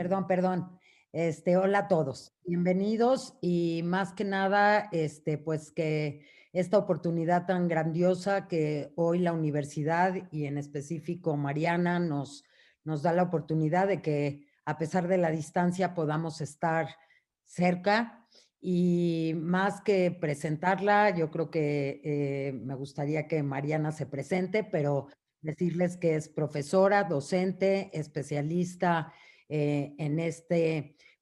Perdón. Hola a todos. Bienvenidos y más que nada, pues que esta oportunidad tan grandiosa que hoy la universidad y en específico Mariana nos da la oportunidad de que a pesar de la distancia podamos estar cerca y más que presentarla, yo creo que me gustaría que Mariana se presente, pero decirles que es profesora, docente, especialista en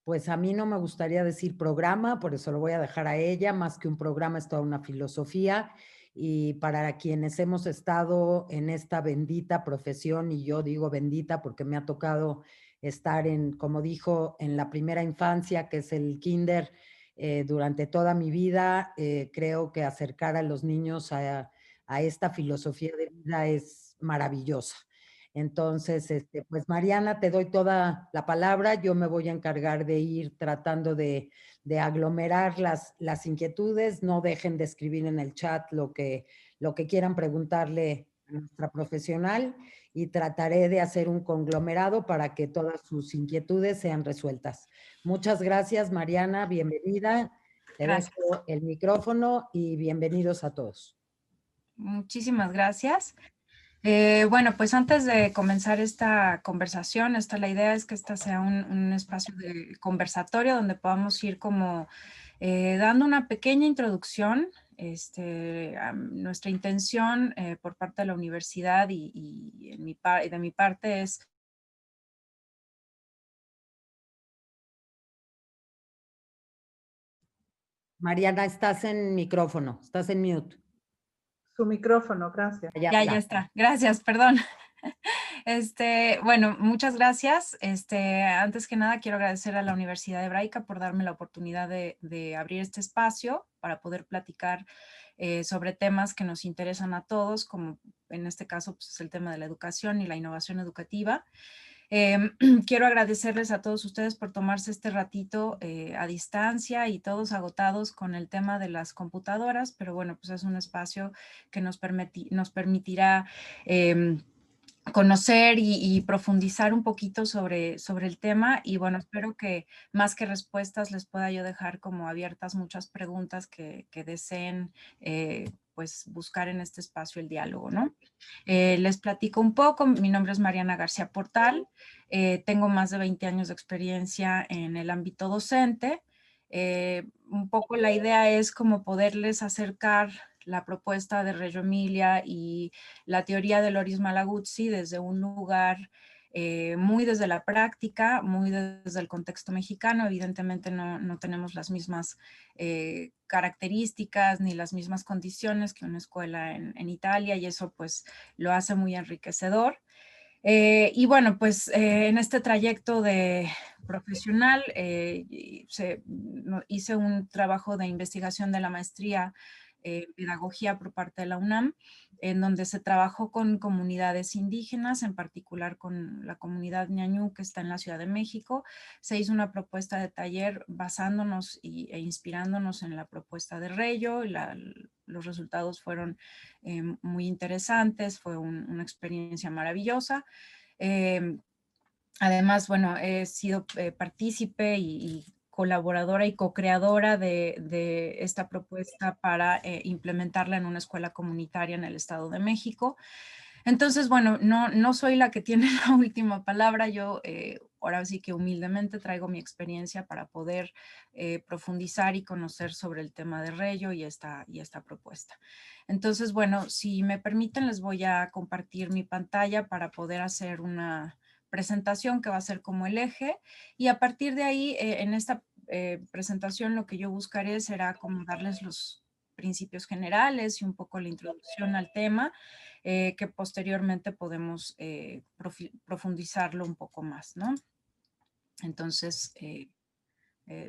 pues a mí no me gustaría decir programa, por eso lo voy a dejar a ella, más que un programa es toda una filosofía y para quienes hemos estado en esta bendita profesión, y yo digo bendita porque me ha tocado estar como dijo, en la primera infancia, que es el kinder, durante toda mi vida, creo que acercar a los niños a esta filosofía de vida es maravillosa. Entonces, pues Mariana, te doy toda la palabra. Yo me voy a encargar de ir tratando de aglomerar las inquietudes. No dejen de escribir en el chat lo que quieran preguntarle a nuestra profesional y trataré de hacer un conglomerado para que todas sus inquietudes sean resueltas. Muchas gracias, Mariana. Bienvenida. Te Gracias. dejo el micrófono y bienvenidos a todos. Muchísimas gracias. Bueno, pues antes de comenzar esta conversación, la idea es que esta sea un espacio de conversatorio donde podamos ir como dando una pequeña introducción. Nuestra intención por parte de la universidad y de mi parte es Mariana, estás en micrófono, estás en mute. Su micrófono, gracias. Ya está. Gracias, perdón. Bueno, muchas gracias. Antes que nada, quiero agradecer a la Universidad Hebraica por darme la oportunidad de abrir este espacio para poder platicar sobre temas que nos interesan a todos, como en este caso pues, es el tema de la educación y la innovación educativa. Quiero agradecerles a todos ustedes por tomarse este ratito a distancia y todos agotados con el tema de las computadoras, pero bueno, pues es un espacio que nos permitirá conocer y profundizar un poquito sobre el tema y bueno, espero que más que respuestas les pueda yo dejar como abiertas muchas preguntas que deseen pues buscar en este espacio el diálogo, ¿no? Les platico un poco, mi nombre es Mariana García Portal, tengo más de 20 años de experiencia en el ámbito docente. Un poco la idea es como poderles acercar la propuesta de Reggio Emilia y la teoría de Loris Malaguzzi desde un lugar muy desde la práctica, muy desde el contexto mexicano. Evidentemente no tenemos las mismas características ni las mismas condiciones que una escuela en Italia y eso pues lo hace muy enriquecedor. Y bueno, pues en este trayecto de profesional hice un trabajo de investigación de la maestría en pedagogía por parte de la UNAM, en donde se trabajó con comunidades indígenas, en particular con la comunidad ñañú que está en la Ciudad de México. Se hizo una propuesta de taller basándonos e inspirándonos en la propuesta de Reggio. Los resultados fueron muy interesantes, fue una experiencia maravillosa. Además, bueno, he sido partícipe y colaboradora y co-creadora de esta propuesta para implementarla en una escuela comunitaria en el Estado de México. Entonces, bueno, no soy la que tiene la última palabra. Yo ahora sí que humildemente traigo mi experiencia para poder profundizar y conocer sobre el tema de Reggio y esta propuesta. Entonces, bueno, si me permiten, les voy a compartir mi pantalla para poder hacer una presentación que va a ser como el eje y a partir de ahí, en esta presentación lo que yo buscaré será como darles los principios generales y un poco la introducción al tema, que posteriormente podemos profundizarlo un poco más, ¿no? Entonces,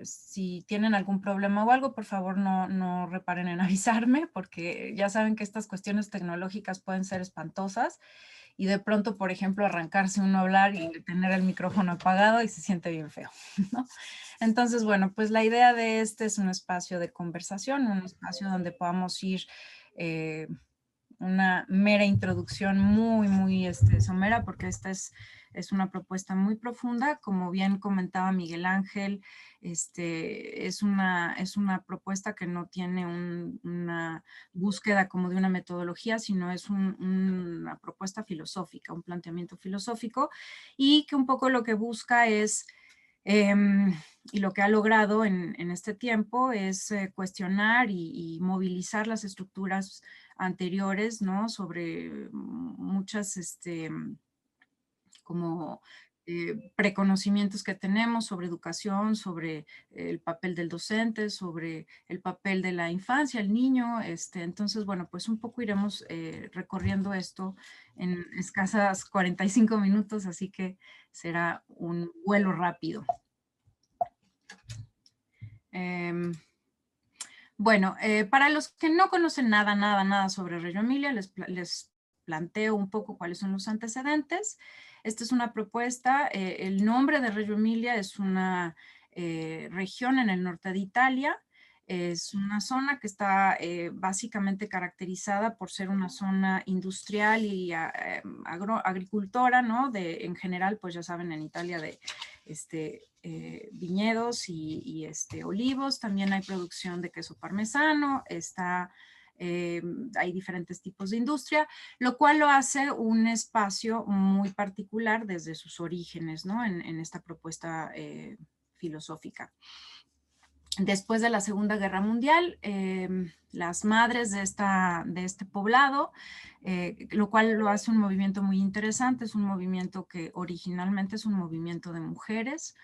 si tienen algún problema o algo, por favor no reparen en avisarme, porque ya saben que estas cuestiones tecnológicas pueden ser espantosas y de pronto, por ejemplo, arrancarse uno a hablar y tener el micrófono apagado y se siente bien feo, ¿no? Entonces, bueno, pues la idea de este es un espacio de conversación, un espacio donde podamos ir una mera introducción muy somera, porque esta es una propuesta muy profunda. Como bien comentaba Miguel Ángel, es una propuesta que no tiene una búsqueda como de una metodología, sino es una propuesta filosófica, un planteamiento filosófico, y que un poco lo que busca es, y lo que ha logrado en este tiempo es cuestionar y movilizar las estructuras anteriores, ¿no? Sobre muchas, como preconocimientos que tenemos sobre educación, sobre el papel del docente, sobre el papel de la infancia, el niño. Entonces, bueno, pues un poco iremos recorriendo esto en escasas 45 minutos, así que será un vuelo rápido. Bueno, para los que no conocen nada sobre Reggio Emilia, les planteo un poco cuáles son los antecedentes. Esta es una propuesta, el nombre de Reggio Emilia es una región en el norte de Italia. Es una zona que está básicamente caracterizada por ser una zona industrial y agricultora, ¿no? En general, pues ya saben, en Italia de viñedos y olivos. También hay producción de queso parmesano, hay diferentes tipos de industria, lo cual lo hace un espacio muy particular desde sus orígenes, ¿no? En esta propuesta filosófica. Después de la Segunda Guerra Mundial, las madres de este poblado, lo cual lo hace un movimiento muy interesante, es un movimiento que originalmente es un movimiento de mujeres,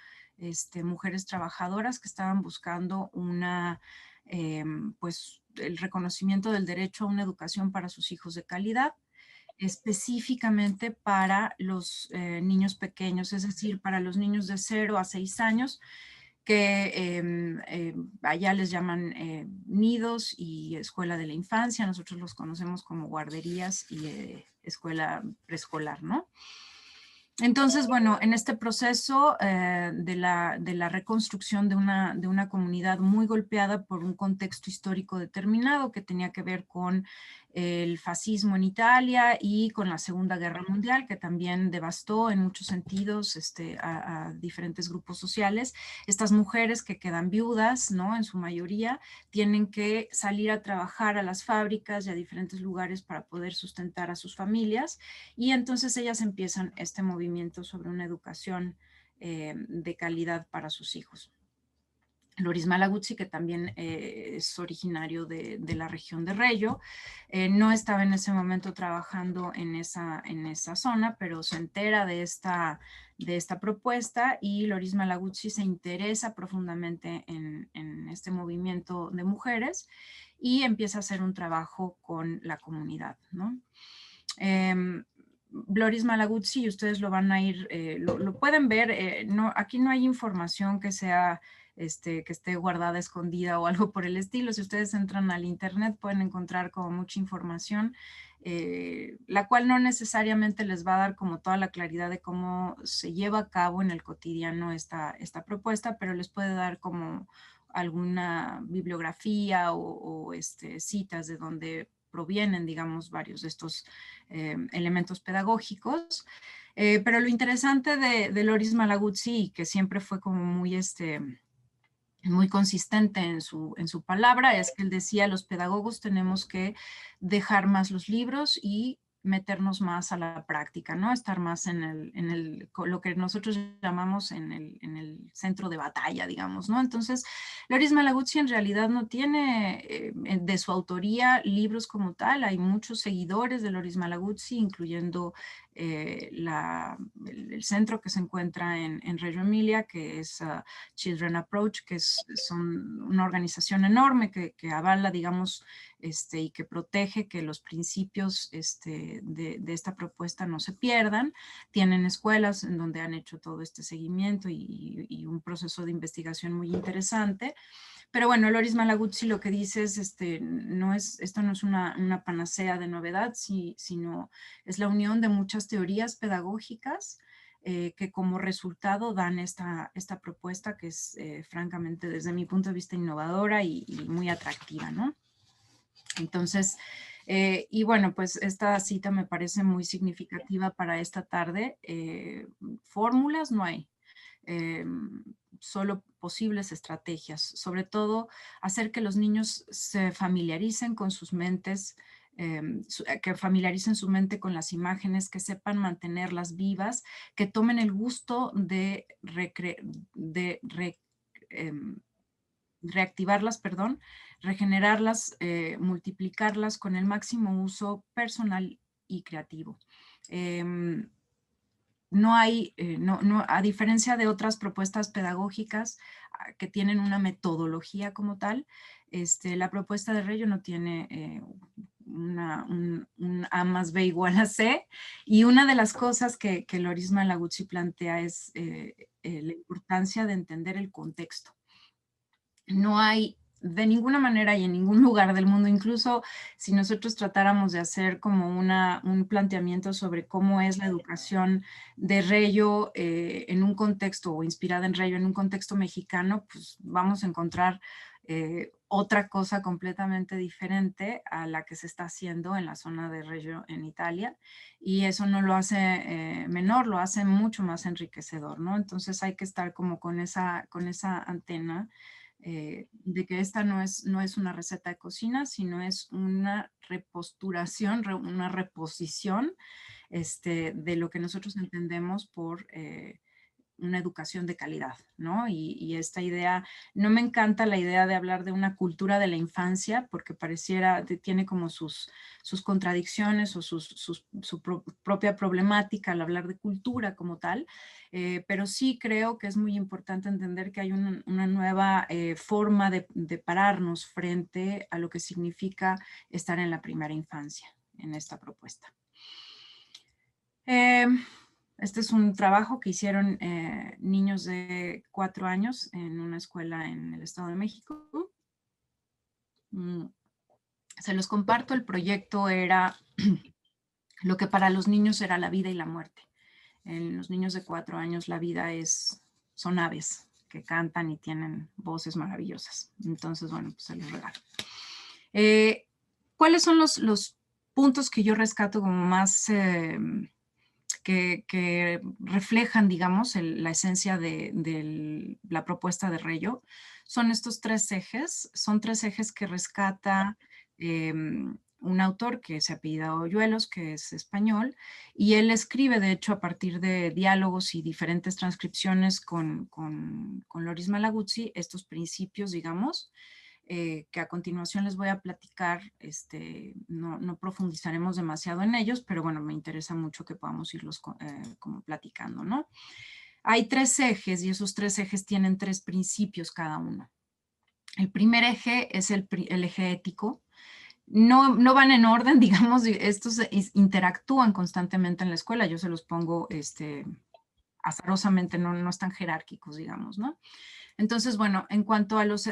mujeres trabajadoras que estaban buscando pues el reconocimiento del derecho a una educación para sus hijos de calidad, específicamente para los niños pequeños, es decir, para los niños de 0 a 6 años, que allá les llaman nidos y escuela de la infancia. Nosotros los conocemos como guarderías y escuela preescolar, ¿no? Entonces, bueno, en este proceso de la reconstrucción de una comunidad muy golpeada por un contexto histórico determinado que tenía que ver con el fascismo en Italia y con la Segunda Guerra Mundial, que también devastó en muchos sentidos a diferentes grupos sociales. Estas mujeres que quedan viudas, ¿no? En su mayoría, tienen que salir a trabajar a las fábricas y a diferentes lugares para poder sustentar a sus familias, y entonces ellas empiezan este movimiento sobre una educación de calidad para sus hijos. Loris Malaguzzi, que también es originario de la región de Reggio, no estaba en ese momento trabajando en esa zona, pero se entera de esta propuesta, y Loris Malaguzzi se interesa profundamente en este movimiento de mujeres y empieza a hacer un trabajo con la comunidad, ¿no? Loris Malaguzzi, y ustedes lo van a ir, lo pueden ver, aquí no hay información que sea que esté guardada, escondida o algo por el estilo. Si ustedes entran al internet pueden encontrar como mucha información, la cual no necesariamente les va a dar como toda la claridad de cómo se lleva a cabo en el cotidiano esta propuesta, pero les puede dar como alguna bibliografía o citas de donde provienen, digamos, varios de estos elementos pedagógicos. Pero lo interesante de Loris Malaguzzi, que siempre fue como muy consistente en su palabra, es que él decía: los pedagogos tenemos que dejar más los libros y meternos más a la práctica, ¿no? Estar más en lo que nosotros llamamos en el centro de batalla, digamos, ¿no? Entonces, Loris Malaguzzi en realidad no tiene de su autoría libros como tal. Hay muchos seguidores de Loris Malaguzzi, incluyendo el centro que se encuentra en Reggio Emilia, que es Children Approach, que son una organización enorme que avala, digamos, y que protege que los principios de esta propuesta no se pierdan. Tienen escuelas en donde han hecho todo este seguimiento y un proceso de investigación muy interesante. Pero bueno, Loris Malaguzzi lo que dice es, esto no es una panacea de novedad, sino es la unión de muchas teorías pedagógicas que como resultado dan esta propuesta, que es francamente, desde mi punto de vista, innovadora y muy atractiva, ¿no? Entonces, Y bueno, pues esta cita me parece muy significativa para esta tarde. Fórmulas no hay, solo posibles estrategias, sobre todo hacer que los niños se familiaricen con sus mentes, que familiaricen su mente con las imágenes, que sepan mantenerlas vivas, que tomen el gusto de, reactivarlas, perdón, regenerarlas, multiplicarlas con el máximo uso personal y creativo. No hay, a diferencia de otras propuestas pedagógicas que tienen una metodología como tal, la propuesta de Reggio no tiene un A más B igual a C, y una de las cosas que Loris Malaguzzi plantea es la importancia de entender el contexto. No hay de ninguna manera y en ningún lugar del mundo, incluso si nosotros tratáramos de hacer como un planteamiento sobre cómo es la educación de Reggio en un contexto, o inspirada en Reggio en un contexto mexicano, pues vamos a encontrar otra cosa completamente diferente a la que se está haciendo en la zona de Reggio en Italia, y eso no lo hace menor, lo hace mucho más enriquecedor, ¿no? Entonces hay que estar como con esa antena, de que esta no es una receta de cocina, sino es una reposturación, una reposición de lo que nosotros entendemos por una educación de calidad, ¿no? Y esta idea, no me encanta la idea de hablar de una cultura de la infancia, porque pareciera, tiene como sus contradicciones o su propia problemática al hablar de cultura como tal, pero sí creo que es muy importante entender que hay una nueva forma de pararnos frente a lo que significa estar en la primera infancia en esta propuesta. Este es un trabajo que hicieron niños de 4 años en una escuela en el Estado de México. Se los comparto. El proyecto era lo que para los niños era la vida y la muerte. En los niños de 4 años la vida son aves que cantan y tienen voces maravillosas. Entonces, bueno, pues se los regalo. ¿Cuáles son los puntos que yo rescato como más que reflejan, digamos, la esencia de la propuesta de Reggio? Son estos 3 ejes. Son 3 ejes que rescata un autor que se apellida Hoyuelos, que es español, y él escribe, de hecho, a partir de diálogos y diferentes transcripciones con Loris Malaguzzi, estos principios, digamos, que a continuación les voy a platicar. No profundizaremos demasiado en ellos, pero bueno, me interesa mucho que podamos irlos como platicando, ¿no? Hay 3 ejes y esos 3 ejes tienen 3 principios cada uno. El primer eje es el eje ético. No van en orden, digamos, estos interactúan constantemente en la escuela. Yo se los pongo azarosamente, no están jerárquicos, digamos, ¿no? Entonces, bueno, en cuanto a los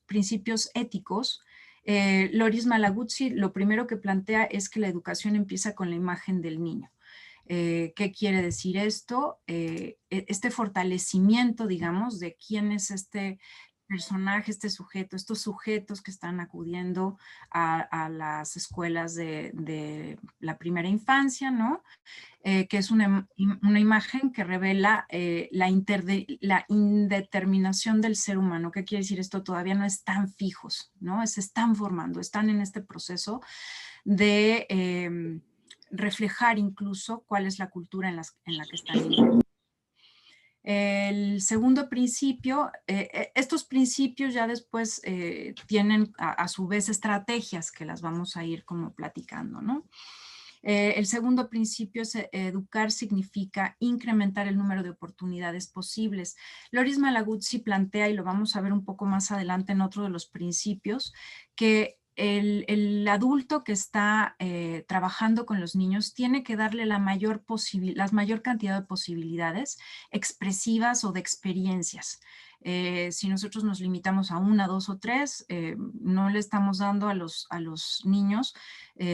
principios éticos, Loris Malaguzzi lo primero que plantea es que la educación empieza con la imagen del niño. ¿Qué quiere decir esto? Este fortalecimiento, digamos, de quién es este personaje, este sujeto, estos sujetos que están acudiendo a las escuelas de la primera infancia, ¿no? Que es una imagen que revela la indeterminación del ser humano. ¿Qué quiere decir esto? Todavía no están fijos, ¿no? Se están formando, están en este proceso de reflejar incluso cuál es la cultura en la que están viviendo. El segundo principio, estos principios ya después tienen a su vez estrategias que las vamos a ir como platicando, ¿no? El segundo principio es educar significa incrementar el número de oportunidades posibles. Loris Malaguzzi plantea, y lo vamos a ver un poco más adelante en otro de los principios, que el adulto que está trabajando con los niños tiene que darle la mayor cantidad de posibilidades expresivas o de experiencias. Si nosotros nos limitamos a 1, 2 o 3, no le estamos dando a los niños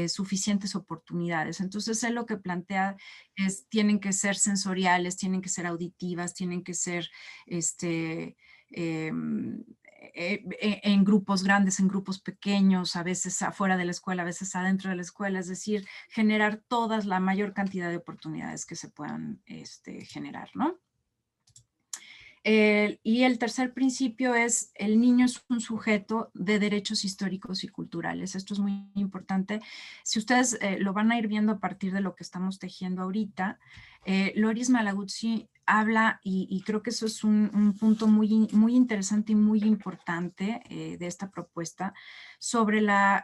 suficientes oportunidades. Entonces él lo que plantea es, tienen que ser sensoriales, tienen que ser auditivas, tienen que ser en grupos grandes, en grupos pequeños, a veces afuera de la escuela, a veces adentro de la escuela, es decir, generar la mayor cantidad de oportunidades que se puedan generar, ¿no? Y el tercer principio es: el niño es un sujeto de derechos históricos y culturales. Esto es muy importante. Si ustedes lo van a ir viendo a partir de lo que estamos tejiendo ahorita, Loris Malaguzzi habla, y creo que eso es un punto muy, muy interesante y muy importante de esta propuesta, sobre la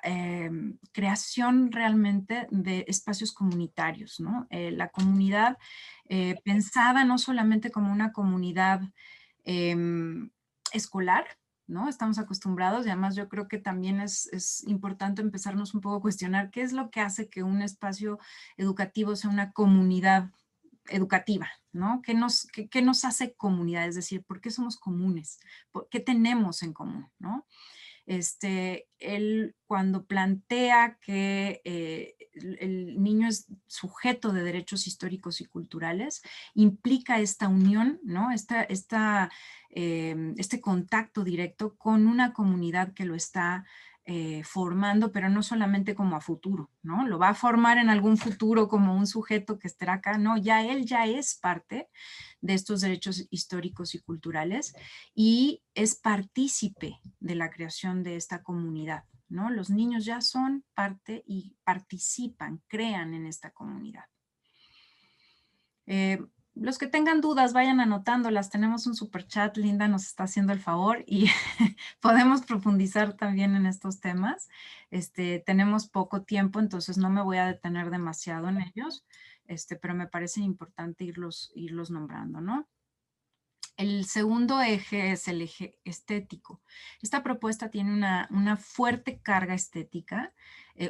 creación realmente de espacios comunitarios, ¿no? La comunidad pensada no solamente como una comunidad escolar, ¿no? Estamos acostumbrados, y además yo creo que también es importante empezarnos un poco a cuestionar qué es lo que hace que un espacio educativo sea una comunidad educativa, ¿no? ¿Qué nos hace comunidad? Es decir, ¿por qué somos comunes? ¿Qué tenemos en común, ¿no? Él cuando plantea que el niño es sujeto de derechos históricos y culturales, implica esta unión, ¿no? Este contacto directo con una comunidad que lo está formando, pero no solamente como a futuro, ¿no? Lo va a formar en algún futuro como un sujeto que estará acá, no, él ya es parte de estos derechos históricos y culturales y es partícipe de la creación de esta comunidad, ¿no? Los niños ya son parte y participan, crean en esta comunidad. Los que tengan dudas, vayan anotándolas. Tenemos un super chat, Linda nos está haciendo el favor y podemos profundizar también en estos temas. Tenemos poco tiempo, entonces no me voy a detener demasiado en ellos, pero me parece importante irlos nombrando, ¿no? El segundo eje es el eje estético. Esta propuesta tiene una fuerte carga estética.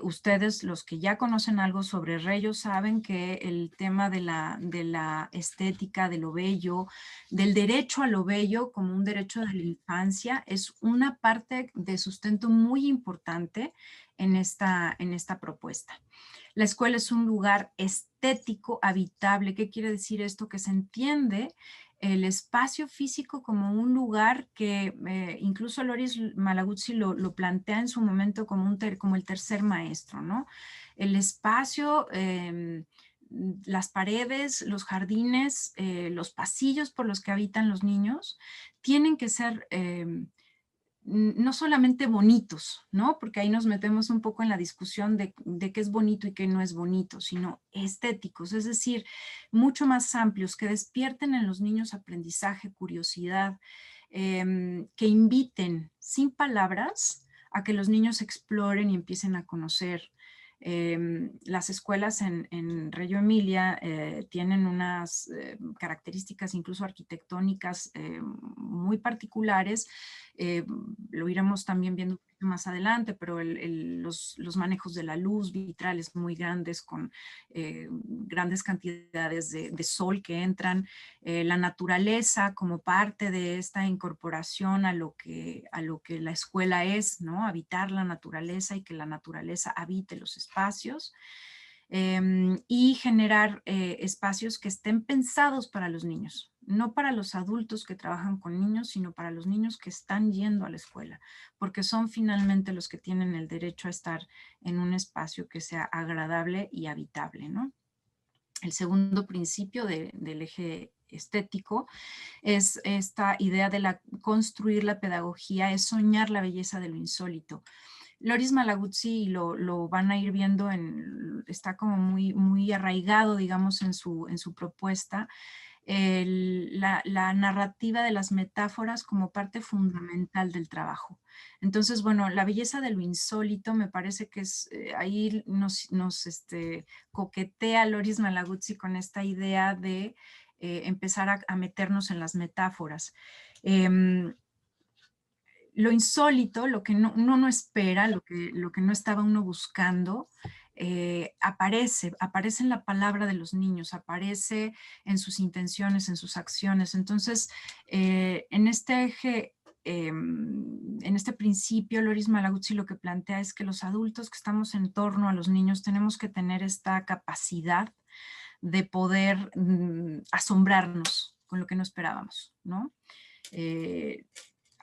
Ustedes, los que ya conocen algo sobre Reyo, saben que el tema de la estética, de lo bello, del derecho a lo bello como un derecho de la infancia, es una parte de sustento muy importante en esta propuesta. La escuela es un lugar estético, habitable. ¿Qué quiere decir esto? Que se entiende el espacio físico como un lugar que incluso Loris Malaguzzi lo plantea en su momento como, como el tercer maestro, ¿no? El espacio, las paredes, los jardines, los pasillos por los que habitan los niños, tienen que ser no solamente bonitos, ¿no? Porque ahí nos metemos un poco en la discusión de qué es bonito y qué no es bonito, sino estéticos, es decir, mucho más amplios, que despierten en los niños aprendizaje, curiosidad, que inviten sin palabras a que los niños exploren y empiecen a conocer. Las escuelas en Reggio Emilia tienen unas características incluso arquitectónicas muy particulares. Lo iremos también viendo más adelante, pero los manejos de la luz, vitrales muy grandes con grandes cantidades de sol que entran, la naturaleza como parte de esta incorporación a lo que la escuela es, ¿no? Habitar la naturaleza y que la naturaleza habite los espacios. Y generar espacios que estén pensados para los niños, no para los adultos que trabajan con niños, sino para los niños que están yendo a la escuela, porque son finalmente los que tienen el derecho a estar en un espacio que sea agradable y habitable, ¿no? El segundo principio del eje estético es esta idea de construir la pedagogía, es soñar la belleza de lo insólito. Loris Malaguzzi, lo van a ir viendo, está como muy, muy arraigado, digamos, en su propuesta, la narrativa de las metáforas como parte fundamental del trabajo. Entonces, bueno, la belleza de lo insólito me parece que es, ahí nos coquetea Loris Malaguzzi con esta idea de empezar a meternos en las metáforas. Lo insólito, lo que uno no espera, lo que no estaba uno buscando, aparece en la palabra de los niños, aparece en sus intenciones, en sus acciones. Entonces, en este eje, en este principio, Loris Malaguzzi lo que plantea es que los adultos que estamos en torno a los niños tenemos que tener esta capacidad de poder asombrarnos con lo que no esperábamos, ¿no?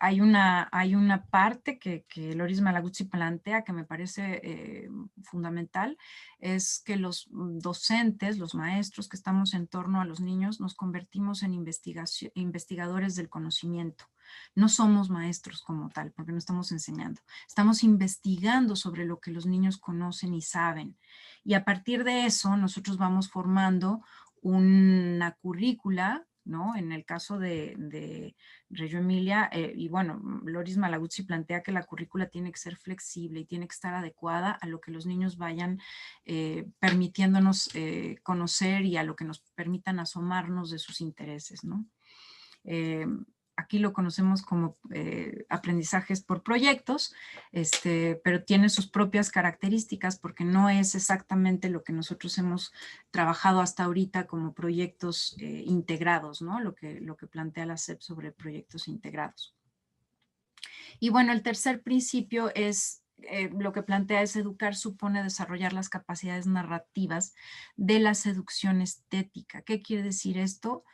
hay una parte que Loris Malaguzzi plantea que me parece fundamental, es que los docentes, los maestros que estamos en torno a los niños, nos convertimos en investigadores del conocimiento. No somos maestros como tal, porque no estamos enseñando. Estamos investigando sobre lo que los niños conocen y saben. Y a partir de eso, nosotros vamos formando una currícula, ¿no? En el caso de Reggio Emilia, y bueno, Loris Malaguzzi plantea que la currícula tiene que ser flexible y tiene que estar adecuada a lo que los niños vayan permitiéndonos conocer y a lo que nos permitan asomarnos de sus intereses, ¿no? Aquí lo conocemos como aprendizajes por proyectos, pero tiene sus propias características porque no es exactamente lo que nosotros hemos trabajado hasta ahorita como proyectos integrados, ¿no? Lo que plantea la SEP sobre proyectos integrados. Y bueno, el tercer principio es lo que plantea es educar supone desarrollar las capacidades narrativas de la seducción estética. ¿Qué quiere decir esto?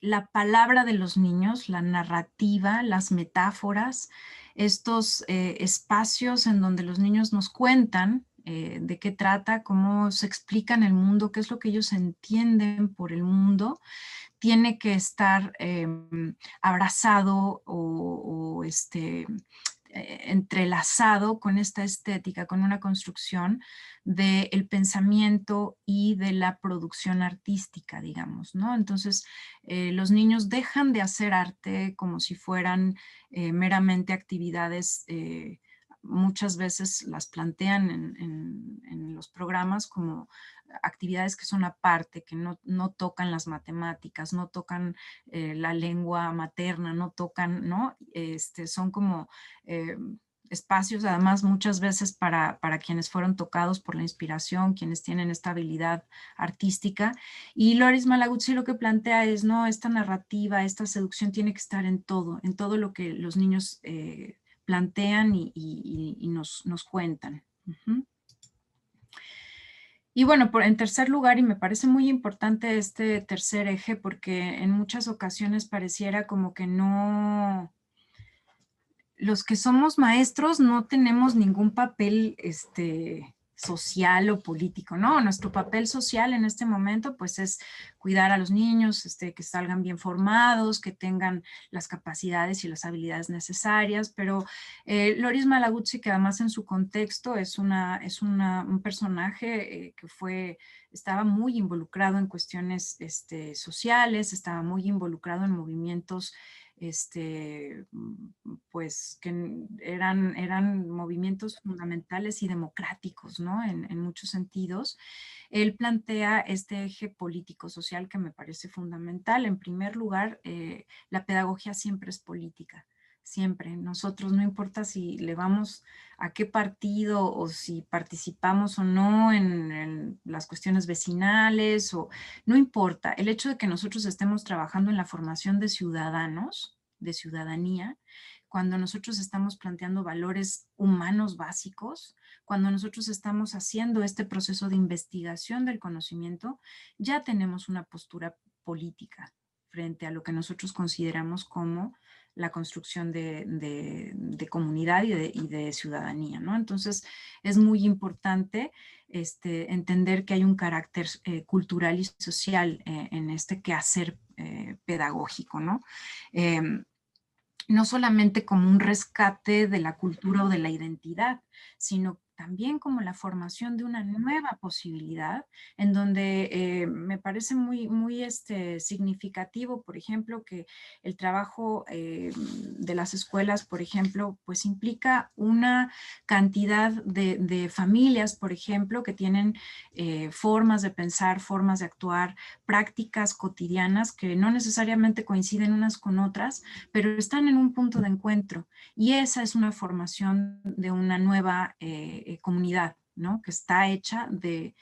La palabra de los niños, la narrativa, las metáforas, estos espacios en donde los niños nos cuentan de qué trata, cómo se explican el mundo, qué es lo que ellos entienden por el mundo, tiene que estar abrazado o entrelazado con esta estética, con una construcción del pensamiento y de la producción artística, digamos, ¿no? Entonces, los niños dejan de hacer arte como si fueran meramente actividades, muchas veces las plantean en los programas como actividades que son aparte, que no tocan las matemáticas, no tocan la lengua materna, no tocan, ¿no? Son como espacios, además, muchas veces para quienes fueron tocados por la inspiración, quienes tienen esta habilidad artística. Y Loris Malaguzzi lo que plantea es, no, esta narrativa, esta seducción tiene que estar en todo lo que los niños plantean y nos cuentan. Uh-huh. Y bueno, en tercer lugar, y me parece muy importante este tercer eje, porque en muchas ocasiones pareciera como que no, los que somos maestros no tenemos ningún papel social o político, ¿no? Nuestro papel social en este momento pues es cuidar a los niños, que salgan bien formados, que tengan las capacidades y las habilidades necesarias, pero Loris Malaguzzi, que además en su contexto es un personaje que estaba muy involucrado en cuestiones sociales, estaba muy involucrado en movimientos pues que eran movimientos fundamentales y democráticos, ¿no? En muchos sentidos. Él plantea este eje político-social que me parece fundamental. En primer lugar, la pedagogía siempre es política. Siempre. Nosotros, no importa si le vamos a qué partido o si participamos o no en las cuestiones vecinales, o no importa. El hecho de que nosotros estemos trabajando en la formación de ciudadanos, de ciudadanía, cuando nosotros estamos planteando valores humanos básicos, cuando nosotros estamos haciendo este proceso de investigación del conocimiento, ya tenemos una postura política frente a lo que nosotros consideramos como la construcción de comunidad y de ciudadanía, ¿no? Entonces, es muy importante entender que hay un carácter cultural y social en este quehacer pedagógico, ¿no? No solamente como un rescate de la cultura o de la identidad, sino también como la formación de una nueva posibilidad, en donde me parece muy significativo, por ejemplo, que el trabajo de las escuelas, por ejemplo, pues implica una cantidad de familias, por ejemplo, que tienen formas de pensar, formas de actuar, prácticas cotidianas que no necesariamente coinciden unas con otras, pero están en un punto de encuentro, y esa es una formación de una nueva comunidad, ¿no? Que está hecha de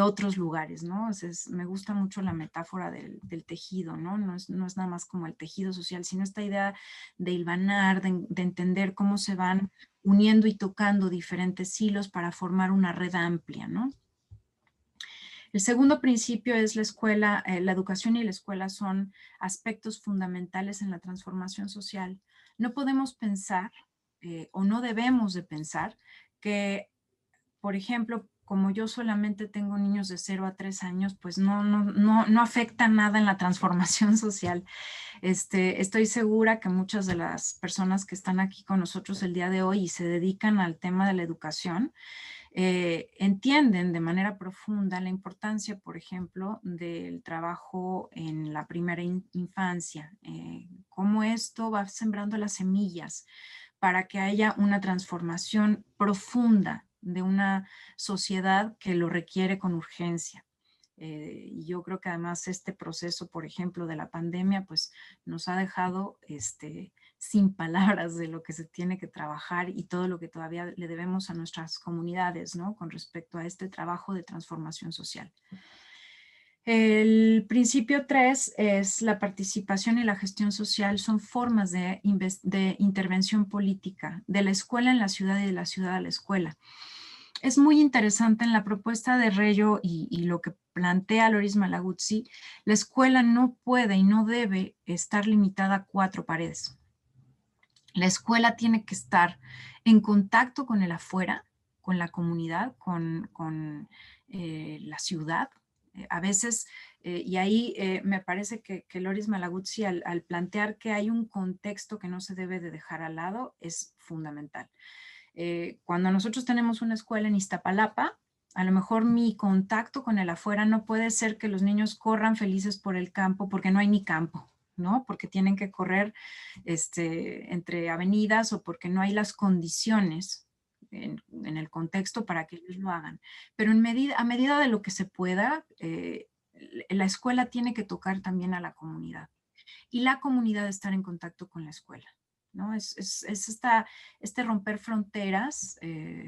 otros lugares, ¿no? Me gusta mucho la metáfora del tejido, ¿no? No es nada más como el tejido social, sino esta idea de hilvanar, de entender cómo se van uniendo y tocando diferentes hilos para formar una red amplia, ¿no? El segundo principio es la escuela, la educación y la escuela son aspectos fundamentales en la transformación social. No podemos pensar o no debemos de pensar que, por ejemplo, como yo solamente tengo niños de 0 a 3 años, pues no afecta nada en la transformación social. Estoy segura que muchas de las personas que están aquí con nosotros el día de hoy y se dedican al tema de la educación, entienden de manera profunda la importancia, por ejemplo, del trabajo en la primera infancia, cómo esto va sembrando las semillas para que haya una transformación profunda de una sociedad que lo requiere con urgencia. Y yo creo que además este proceso, por ejemplo, de la pandemia, pues nos ha dejado sin palabras de lo que se tiene que trabajar y todo lo que todavía le debemos a nuestras comunidades, ¿no? Con respecto a este trabajo de transformación social. El principio 3 es la participación y la gestión social, son formas de intervención política de la escuela en la ciudad y de la ciudad a la escuela. Es muy interesante en la propuesta de Reyo y lo que plantea Loris Malaguzzi, la escuela no puede y no debe estar limitada a 4 paredes. La escuela tiene que estar en contacto con el afuera, con la comunidad, con la ciudad. A veces, y ahí me parece que Loris Malaguzzi al plantear que hay un contexto que no se debe de dejar al lado es fundamental. Cuando nosotros tenemos una escuela en Iztapalapa, a lo mejor mi contacto con el afuera no puede ser que los niños corran felices por el campo porque no hay ni campo, ¿no? Porque tienen que correr entre avenidas o porque no hay las condiciones en el contexto para que ellos lo hagan. Pero a medida de lo que se pueda, la escuela tiene que tocar también a la comunidad y la comunidad estar en contacto con la escuela, ¿no? Es este romper fronteras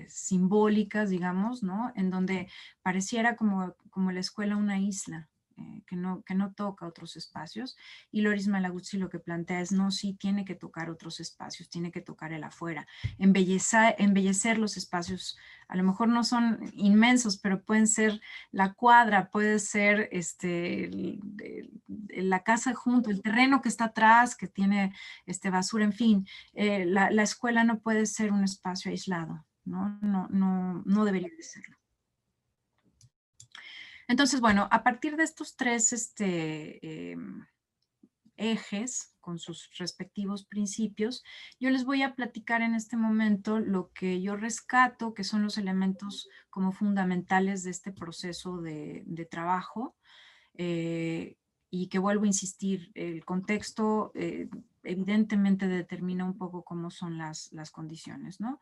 simbólicas, digamos, ¿no? En donde pareciera como la escuela una isla, que no toca otros espacios. Y Loris Malaguzzi lo que plantea es, no, sí, tiene que tocar otros espacios, tiene que tocar el afuera, embellecer los espacios. A lo mejor no son inmensos, pero pueden ser la cuadra, puede ser la casa junto, el terreno que está atrás, que tiene basura, en fin. La escuela no puede ser un espacio aislado, ¿no? No debería de serlo. Entonces, bueno, a partir de estos 3 ejes con sus respectivos principios, yo les voy a platicar en este momento lo que yo rescato, que son los elementos como fundamentales de este proceso de trabajo, y que vuelvo a insistir, el contexto evidentemente determina un poco cómo son las condiciones, ¿no?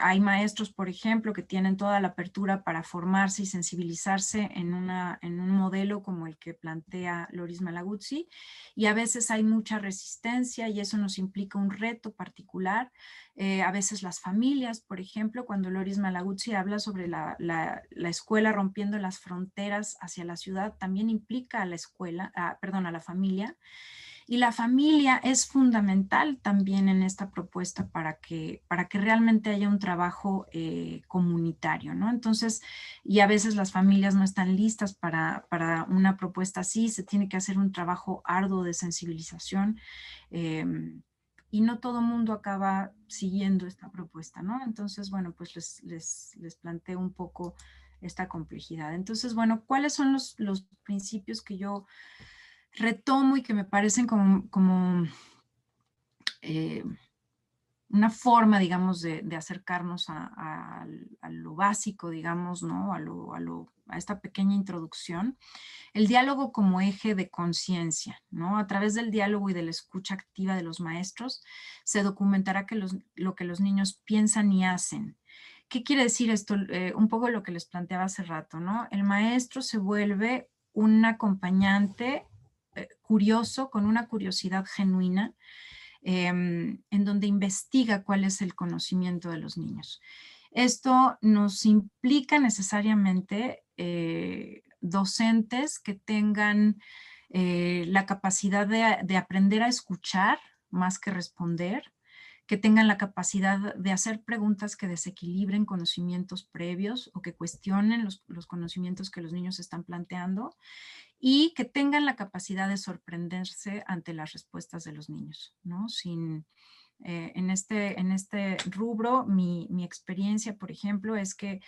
Hay maestros, por ejemplo, que tienen toda la apertura para formarse y sensibilizarse en un modelo como el que plantea Loris Malaguzzi, y a veces hay mucha resistencia y eso nos implica un reto particular. A veces las familias, por ejemplo, cuando Loris Malaguzzi habla sobre la escuela rompiendo las fronteras hacia la ciudad, también implica a la escuela, a la familia. Y la familia es fundamental también en esta propuesta para que realmente haya un trabajo comunitario, ¿no? Entonces, y a veces las familias no están listas para una propuesta así, se tiene que hacer un trabajo arduo de sensibilización, y no todo el mundo acaba siguiendo esta propuesta, ¿no? Entonces, bueno, pues les planteo un poco esta complejidad. Entonces, bueno, ¿cuáles son los principios que yo retomo y que me parecen como una forma, digamos, de acercarnos a lo básico, digamos, ¿no? A esta pequeña introducción? El diálogo como eje de conciencia, ¿no? A través del diálogo y de la escucha activa de los maestros, se documentará lo que los niños piensan y hacen. ¿Qué quiere decir esto? Un poco lo que les planteaba hace rato, ¿no? El maestro se vuelve un acompañante curioso, con una curiosidad genuina, en donde investiga cuál es el conocimiento de los niños. Esto nos implica necesariamente docentes que tengan la capacidad de aprender a escuchar más que responder, que tengan la capacidad de hacer preguntas que desequilibren conocimientos previos o que cuestionen los conocimientos que los niños están planteando, y que tengan la capacidad de sorprenderse ante las respuestas de los niños, ¿no? En este rubro, mi experiencia, por ejemplo, es que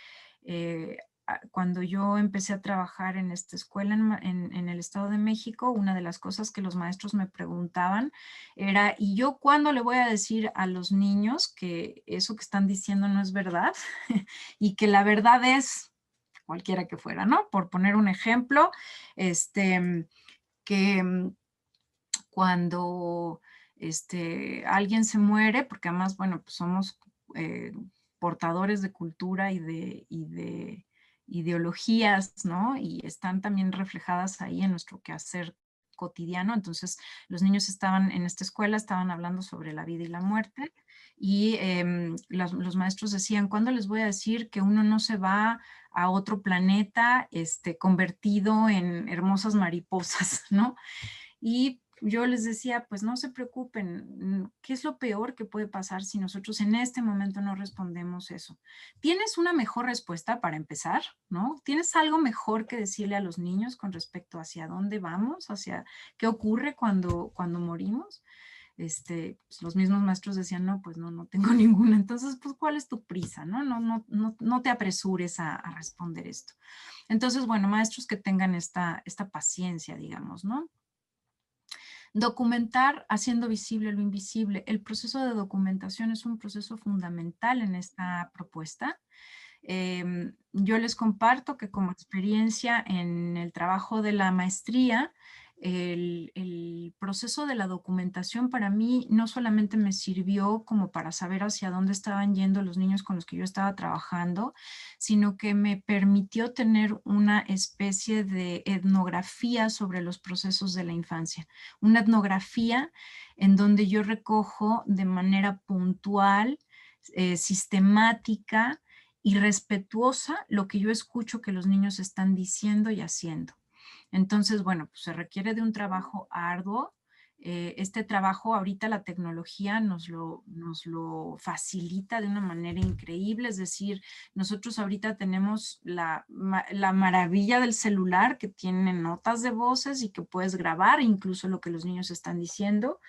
cuando yo empecé a trabajar en esta escuela en el Estado de México, una de las cosas que los maestros me preguntaban era, ¿y yo cuándo le voy a decir a los niños que eso que están diciendo no es verdad? Y que la verdad es cualquiera que fuera, ¿no? Por poner un ejemplo, que cuando alguien se muere, porque además, bueno, pues somos eh, portadores de cultura y de ideologías, ¿no? Y están también reflejadas ahí en nuestro quehacer cotidiano. Entonces, los niños estaban en esta escuela, estaban hablando sobre la vida y la muerte, y los maestros decían, ¿cuándo les voy a decir que uno no se va a otro planeta convertido en hermosas mariposas, ¿no? Y yo les decía, pues no se preocupen, ¿qué es lo peor que puede pasar si nosotros en este momento no respondemos eso? ¿Tienes una mejor respuesta para empezar? ¿No? ¿Tienes algo mejor que decirle a los niños con respecto hacia dónde vamos, hacia qué ocurre cuando morimos? Pues los mismos maestros decían, no, pues no tengo ninguna. Entonces, pues, ¿cuál es tu prisa? No te apresures a responder esto. Entonces, bueno, maestros que tengan esta paciencia, digamos, ¿no? Documentar haciendo visible lo invisible. El proceso de documentación es un proceso fundamental en esta propuesta. Yo les comparto que como experiencia en el trabajo de la maestría, el proceso de la documentación para mí no solamente me sirvió como para saber hacia dónde estaban yendo los niños con los que yo estaba trabajando, sino que me permitió tener una especie de etnografía sobre los procesos de la infancia. Una etnografía en donde yo recojo de manera puntual, sistemática y respetuosa lo que yo escucho que los niños están diciendo y haciendo. Entonces, bueno, pues se requiere de un trabajo arduo. Este trabajo ahorita la tecnología nos lo facilita de una manera increíble, es decir, nosotros ahorita tenemos la maravilla del celular que tiene notas de voces y que puedes grabar incluso lo que los niños están diciendo.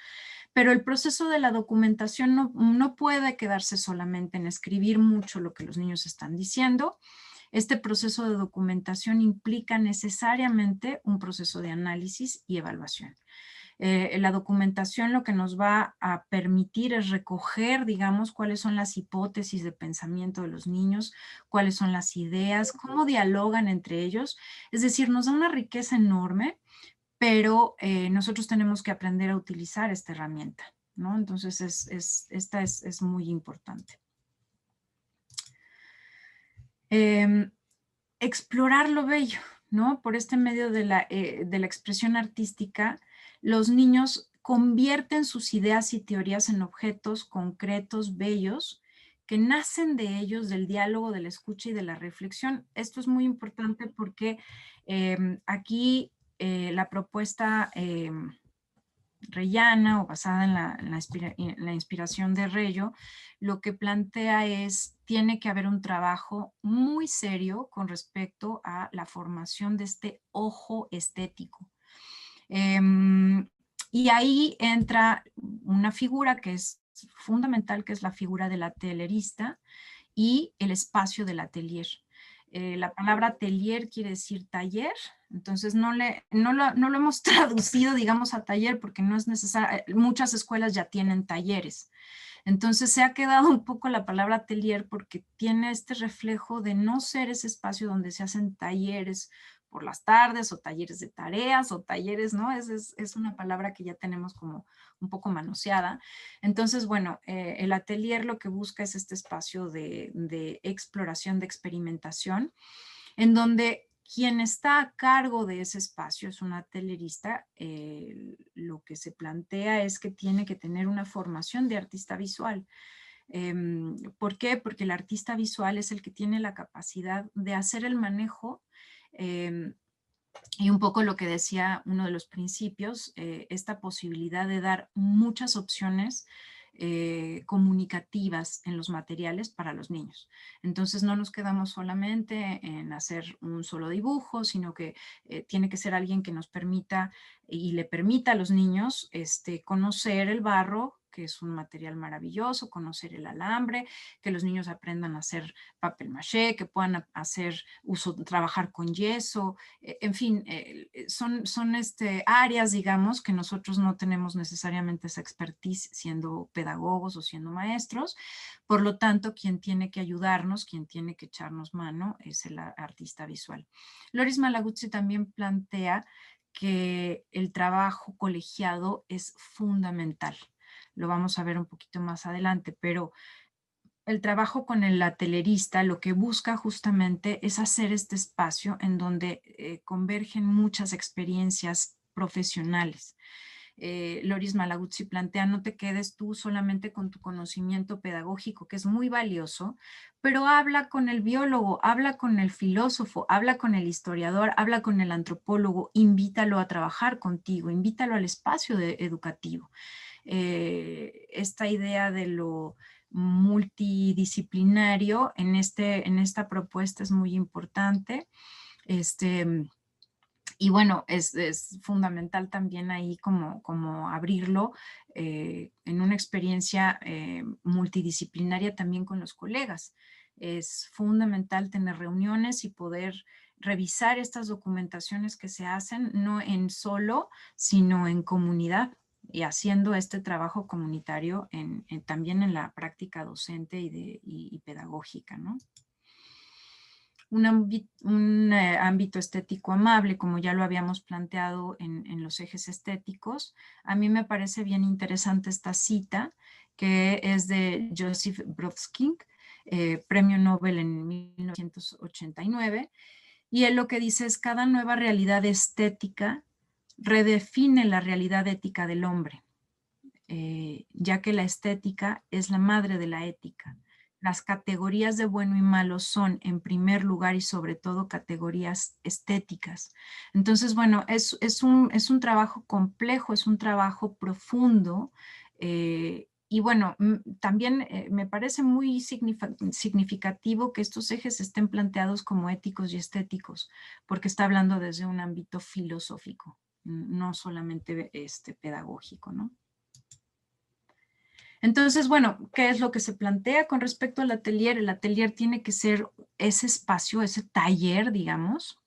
Pero el proceso de la documentación no puede quedarse solamente en escribir mucho lo que los niños están diciendo. Este proceso de documentación implica necesariamente un proceso de análisis y evaluación. La documentación lo que nos va a permitir es recoger, digamos, cuáles son las hipótesis de pensamiento de los niños, cuáles son las ideas, cómo dialogan entre ellos. Es decir, nos da una riqueza enorme, pero nosotros tenemos que aprender a utilizar esta herramienta, ¿no? Entonces, esta es muy importante. Explorar lo bello, ¿no? Por este medio de la expresión artística, los niños convierten sus ideas y teorías en objetos concretos, bellos, que nacen de ellos, del diálogo, de la escucha y de la reflexión. Esto es muy importante porque aquí la propuesta reyana o basada en la inspiración de Reyo, lo que plantea es, tiene que haber un trabajo muy serio con respecto a la formación de este ojo estético. Y ahí entra una figura que es fundamental, que es la figura del atelierista y el espacio del atelier. La palabra atelier quiere decir taller, entonces no lo hemos traducido, digamos, a taller porque no es necesario, muchas escuelas ya tienen talleres. Entonces se ha quedado un poco la palabra atelier porque tiene este reflejo de no ser ese espacio donde se hacen talleres por las tardes o talleres de tareas o talleres, ¿no? Es una palabra que ya tenemos como un poco manoseada. Entonces, bueno, el atelier lo que busca es este espacio de exploración, de experimentación, en donde quien está a cargo de ese espacio es un atelierista. Lo que se plantea es que tiene que tener una formación de artista visual. ¿Por qué? Porque el artista visual es el que tiene la capacidad de hacer el manejo y un poco lo que decía uno de los principios, esta posibilidad de dar muchas opciones comunicativas en los materiales para los niños. Entonces no nos quedamos solamente en hacer un solo dibujo, sino que tiene que ser alguien que nos permita y le permita a los niños conocer el barro, que es un material maravilloso, conocer el alambre, que los niños aprendan a hacer papel maché, que puedan trabajar con yeso, en fin, son áreas, digamos, que nosotros no tenemos necesariamente esa expertise siendo pedagogos o siendo maestros. Por lo tanto, quien tiene que ayudarnos, quien tiene que echarnos mano es el artista visual. Loris Malaguzzi también plantea que el trabajo colegiado es fundamental. Lo vamos a ver un poquito más adelante, pero el trabajo con el atelierista lo que busca justamente es hacer este espacio en donde convergen muchas experiencias profesionales. Loris Malaguzzi plantea, no te quedes tú solamente con tu conocimiento pedagógico, que es muy valioso, pero habla con el biólogo, habla con el filósofo, habla con el historiador, habla con el antropólogo, invítalo a trabajar contigo, invítalo al espacio educativo. Esta idea de lo multidisciplinario en esta propuesta es muy importante. Y bueno, es fundamental también ahí como abrirlo en una experiencia multidisciplinaria también con los colegas. Es fundamental tener reuniones y poder revisar estas documentaciones que se hacen, no en solo, sino en comunidad y haciendo este trabajo comunitario también en la práctica docente y pedagógica, ¿no? Un ámbito estético amable, como ya lo habíamos planteado en los ejes estéticos. A mí me parece bien interesante esta cita, que es de Joseph Brodsky, premio Nobel en 1989, y él lo que dice es: cada nueva realidad estética redefine la realidad ética del hombre, ya que la estética es la madre de la ética. Las categorías de bueno y malo son, en primer lugar y sobre todo, categorías estéticas. Entonces, bueno, es un trabajo complejo, es un trabajo profundo, y bueno, también me parece muy significativo que estos ejes estén planteados como éticos y estéticos, porque está hablando desde un ámbito filosófico, no solamente pedagógico, ¿no? Entonces, bueno, ¿qué es lo que se plantea con respecto al atelier? El atelier tiene que ser ese espacio, ese taller, digamos.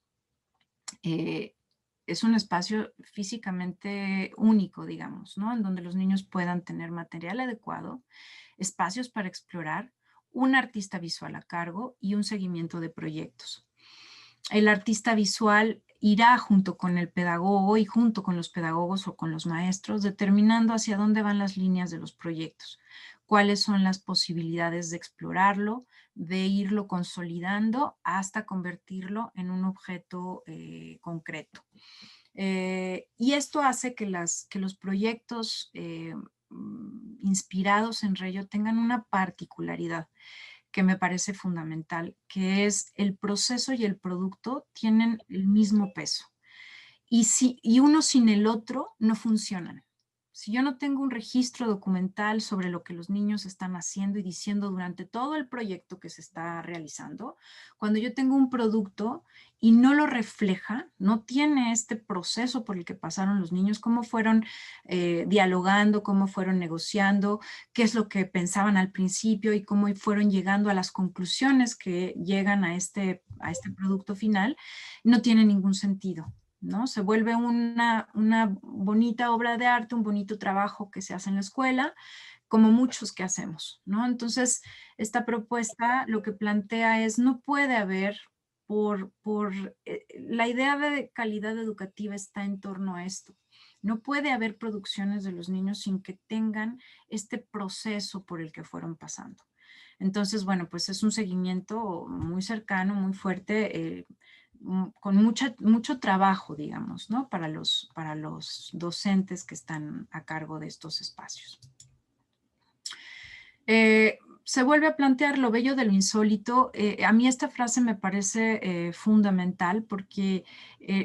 Es un espacio físicamente único, digamos, ¿no? En donde los niños puedan tener material adecuado, espacios para explorar, un artista visual a cargo y un seguimiento de proyectos. El artista visual irá junto con el pedagogo y junto con los pedagogos o con los maestros, determinando hacia dónde van las líneas de los proyectos, cuáles son las posibilidades de explorarlo, de irlo consolidando hasta convertirlo en un objeto concreto. Y esto hace que los proyectos inspirados en Reyo tengan una particularidad que me parece fundamental, que es el proceso y el producto tienen el mismo peso. Y uno sin el otro no funcionan. Si yo no tengo un registro documental sobre lo que los niños están haciendo y diciendo durante todo el proyecto que se está realizando, cuando yo tengo un producto y no lo refleja, no tiene este proceso por el que pasaron los niños, cómo fueron dialogando, cómo fueron negociando, qué es lo que pensaban al principio y cómo fueron llegando a las conclusiones que llegan a este producto final, no tiene ningún sentido, ¿no? Se vuelve una bonita obra de arte, un bonito trabajo que se hace en la escuela, como muchos que hacemos, ¿no? Entonces, esta propuesta lo que plantea es, no puede haber, la idea de calidad educativa está en torno a esto. No puede haber producciones de los niños sin que tengan este proceso por el que fueron pasando. Entonces, bueno, pues es un seguimiento muy cercano, muy fuerte, con mucho trabajo, digamos, ¿no? Para los docentes que están a cargo de estos espacios. Se vuelve a plantear lo bello de lo insólito. A mí esta frase me parece fundamental porque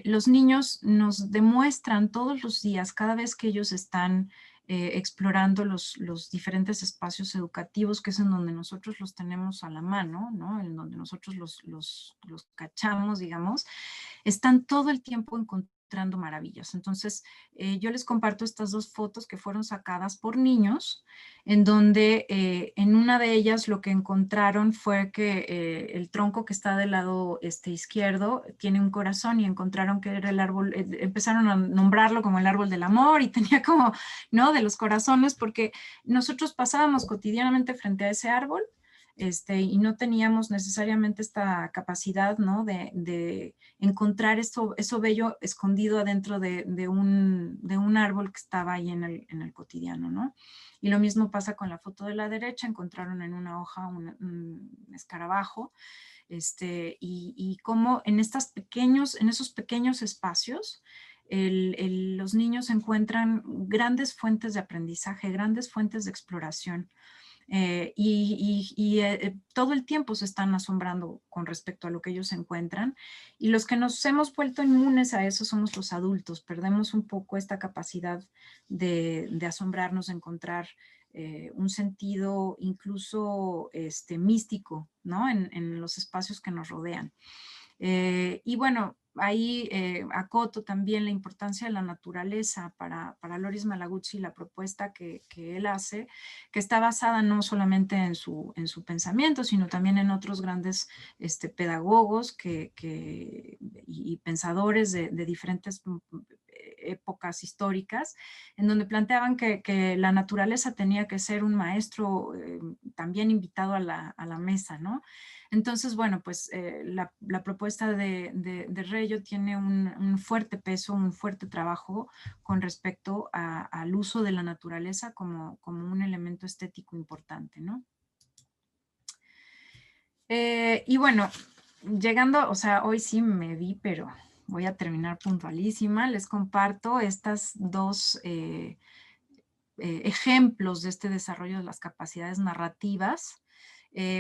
los niños nos demuestran todos los días, cada vez que ellos están explorando los diferentes espacios educativos, que es en donde nosotros los tenemos a la mano, ¿no? En donde nosotros los cachamos, digamos, están todo el tiempo encontrando maravillas. Entonces, yo les comparto estas dos fotos que fueron sacadas por niños, en donde en una de ellas lo que encontraron fue que el tronco que está del lado izquierdo tiene un corazón, y encontraron que era el árbol, empezaron a nombrarlo como el árbol del amor, y tenía como, ¿no? De los corazones, porque nosotros pasábamos cotidianamente frente a ese árbol, y no teníamos necesariamente esta capacidad, ¿no? De encontrar eso bello escondido adentro de un árbol que estaba ahí en el cotidiano, ¿no? Y lo mismo pasa con la foto de la derecha. Encontraron en una hoja un escarabajo, y cómo en esos pequeños espacios los niños encuentran grandes fuentes de aprendizaje, grandes fuentes de exploración. Todo el tiempo se están asombrando con respecto a lo que ellos encuentran, y los que nos hemos vuelto inmunes a eso somos los adultos. Perdemos un poco esta capacidad de asombrarnos, de encontrar un sentido incluso místico, ¿no? En los espacios que nos rodean. Y bueno, ahí acoto también la importancia de la naturaleza para Loris Malaguzzi, la propuesta que él hace, que está basada no solamente en su pensamiento, sino también en otros grandes pedagogos y pensadores de diferentes épocas históricas, en donde planteaban que la naturaleza tenía que ser un maestro también invitado a la mesa, ¿no? Entonces, bueno, pues la propuesta de Reyo tiene un fuerte peso, un fuerte trabajo con respecto al uso de la naturaleza como un elemento estético importante, ¿no? Y bueno, llegando, o sea, hoy sí me vi, pero voy a terminar puntualísima. Les comparto estas dos ejemplos de este desarrollo de las capacidades narrativas.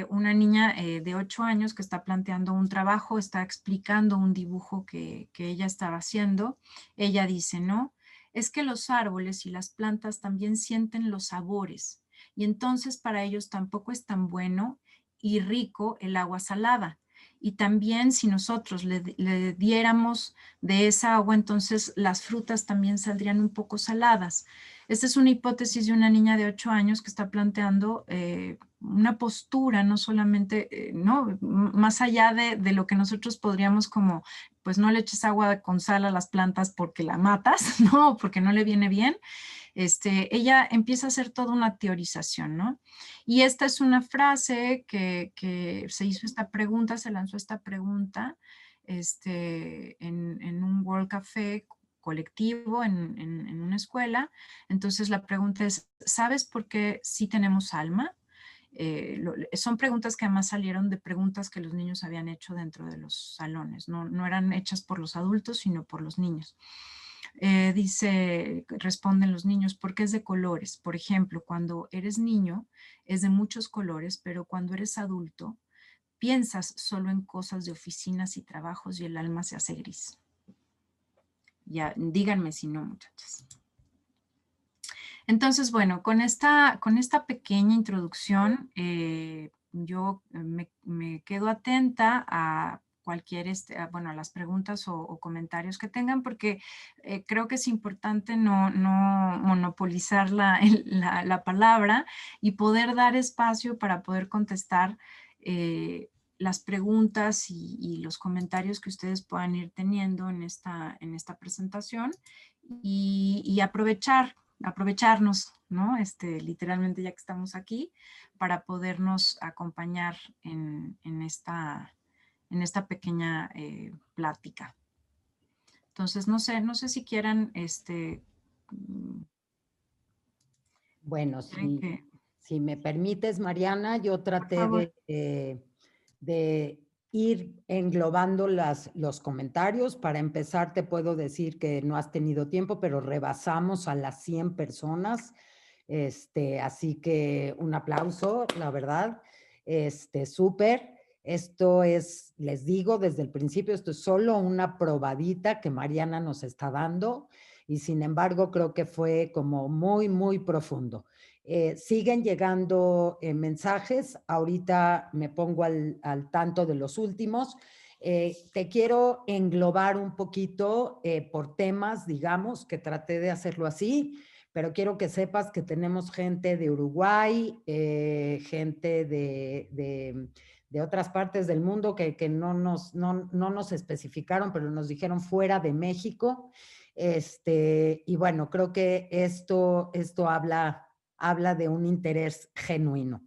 Una niña de 8 años que está planteando un trabajo, está explicando un dibujo que ella estaba haciendo. Ella dice, no, es que los árboles y las plantas también sienten los sabores, y entonces para ellos tampoco es tan bueno y rico el agua salada. Y también si nosotros le diéramos de esa agua, entonces las frutas también saldrían un poco saladas. Esta es una hipótesis de una niña de 8 años que está planteando una postura, no solamente, ¿no? Más allá de lo que nosotros podríamos como, pues no le eches agua con sal a las plantas porque la matas, ¿no? Porque no le viene bien. Ella empieza a hacer toda una teorización, ¿no? Y esta es una frase que se hizo esta pregunta, se lanzó esta pregunta en un World Café colectivo en una escuela. Entonces la pregunta es, ¿sabes por qué sí tenemos alma? Son preguntas que además salieron de preguntas que los niños habían hecho dentro de los salones, no eran hechas por los adultos, sino por los niños. Responden los niños, porque es de colores. Por ejemplo, cuando eres niño es de muchos colores, pero cuando eres adulto piensas solo en cosas de oficinas y trabajos y el alma se hace gris. Ya, díganme si no, muchachas. Entonces, bueno, con esta pequeña introducción, yo me quedo atenta a cualquier, bueno, a las preguntas o comentarios que tengan, porque creo que es importante no monopolizar la palabra y poder dar espacio para poder contestar las preguntas y los comentarios que ustedes puedan ir teniendo en esta presentación, y aprovecharnos, ¿no? Literalmente, ya que estamos aquí, para podernos acompañar en esta pequeña plática. Entonces, no sé si quieran, Bueno, si me permites, Mariana, yo traté de ir englobando los comentarios. Para empezar, te puedo decir que no has tenido tiempo, pero rebasamos a las 100 personas. Así que un aplauso, la verdad. Súper. Esto es, les digo desde el principio, esto es solo una probadita que Mariana nos está dando. y sin embargo creo que fue como muy, muy profundo. Siguen llegando mensajes, ahorita me pongo al tanto de los últimos. Te quiero englobar un poquito por temas, digamos, que traté de hacerlo así, pero quiero que sepas que tenemos gente de Uruguay, gente de otras partes del mundo que no nos especificaron, pero nos dijeron fuera de México. Y bueno, creo que esto habla de un interés genuino.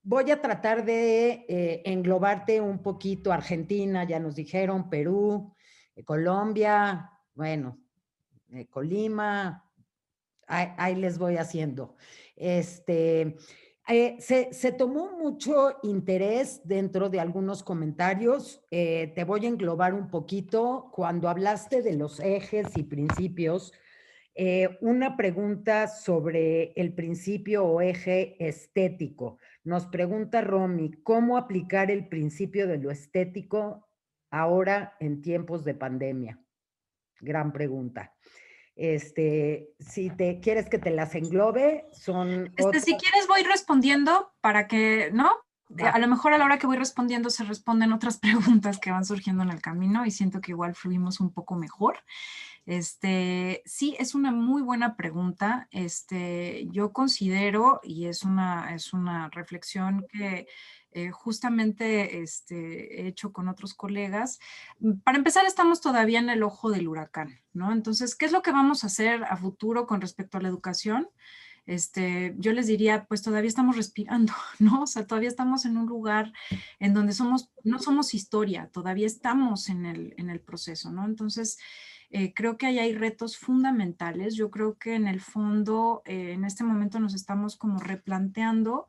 Voy a tratar de englobarte un poquito. Argentina, ya nos dijeron, Perú, Colombia, bueno, Colima, ahí les voy haciendo. Se tomó mucho interés dentro de algunos comentarios. Te voy a englobar un poquito. Cuando hablaste de los ejes y principios, una pregunta sobre el principio o eje estético. Nos pregunta Romy, ¿cómo aplicar el principio de lo estético ahora en tiempos de pandemia? Gran pregunta. Si te quieres que te las englobe, son otras. Si quieres voy respondiendo para que, ¿no? A lo mejor a la hora que voy respondiendo se responden otras preguntas que van surgiendo en el camino y siento que igual fluimos un poco mejor. Sí, es una muy buena pregunta. Yo considero, y es una reflexión que justamente he hecho con otros colegas. Para empezar, estamos todavía en el ojo del huracán, ¿no? Entonces, ¿qué es lo que vamos a hacer a futuro con respecto a la educación? Yo les diría, pues todavía estamos respirando, ¿no? O sea, todavía estamos en un lugar en donde no somos historia, todavía estamos en el proceso, ¿no? Entonces, creo que ahí hay retos fundamentales. Yo creo que en el fondo, en este momento nos estamos como replanteando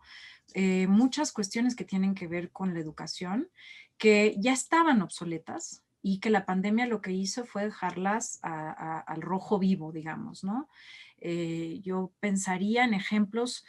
muchas cuestiones que tienen que ver con la educación, que ya estaban obsoletas y que la pandemia lo que hizo fue dejarlas al rojo vivo, digamos, ¿no? Yo pensaría en ejemplos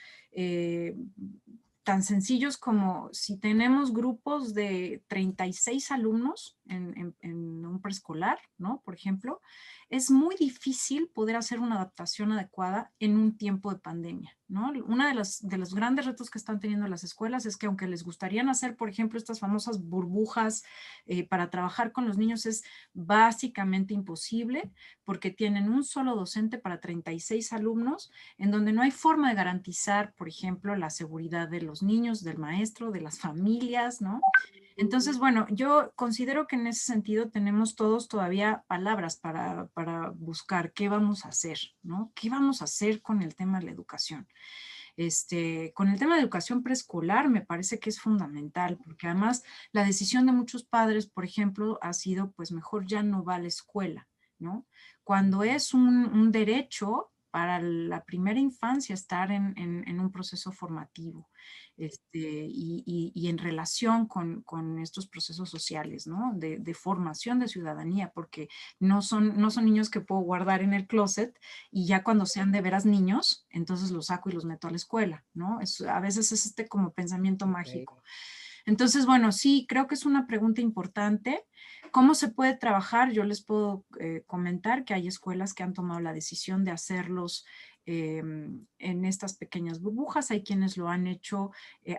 tan sencillos como si tenemos grupos de 36 alumnos en un preescolar, ¿no? Por ejemplo, es muy difícil poder hacer una adaptación adecuada en un tiempo de pandemia, ¿no? Uno de los grandes retos que están teniendo las escuelas es que aunque les gustarían hacer, por ejemplo, estas famosas burbujas para trabajar con los niños, es básicamente imposible porque tienen un solo docente para 36 alumnos, en donde no hay forma de garantizar, por ejemplo, la seguridad de los niños, del maestro, de las familias, ¿no? Entonces, bueno, yo considero que en ese sentido tenemos todos todavía palabras para buscar qué vamos a hacer, ¿no? ¿Qué vamos a hacer con el tema de la educación? Con el tema de educación preescolar me parece que es fundamental, porque además la decisión de muchos padres, por ejemplo, ha sido, pues mejor ya no va a la escuela, ¿no? Cuando es un derecho para la primera infancia estar en un proceso formativo y en relación con estos procesos sociales, ¿no? De formación de ciudadanía, porque no son niños que puedo guardar en el closet y ya cuando sean de veras niños, entonces los saco y los meto a la escuela, ¿no? A veces es como pensamiento mágico. Entonces, bueno, sí, creo que es una pregunta importante. ¿Cómo se puede trabajar? Yo les puedo comentar que hay escuelas que han tomado la decisión de hacerlos en estas pequeñas burbujas. Hay quienes lo han hecho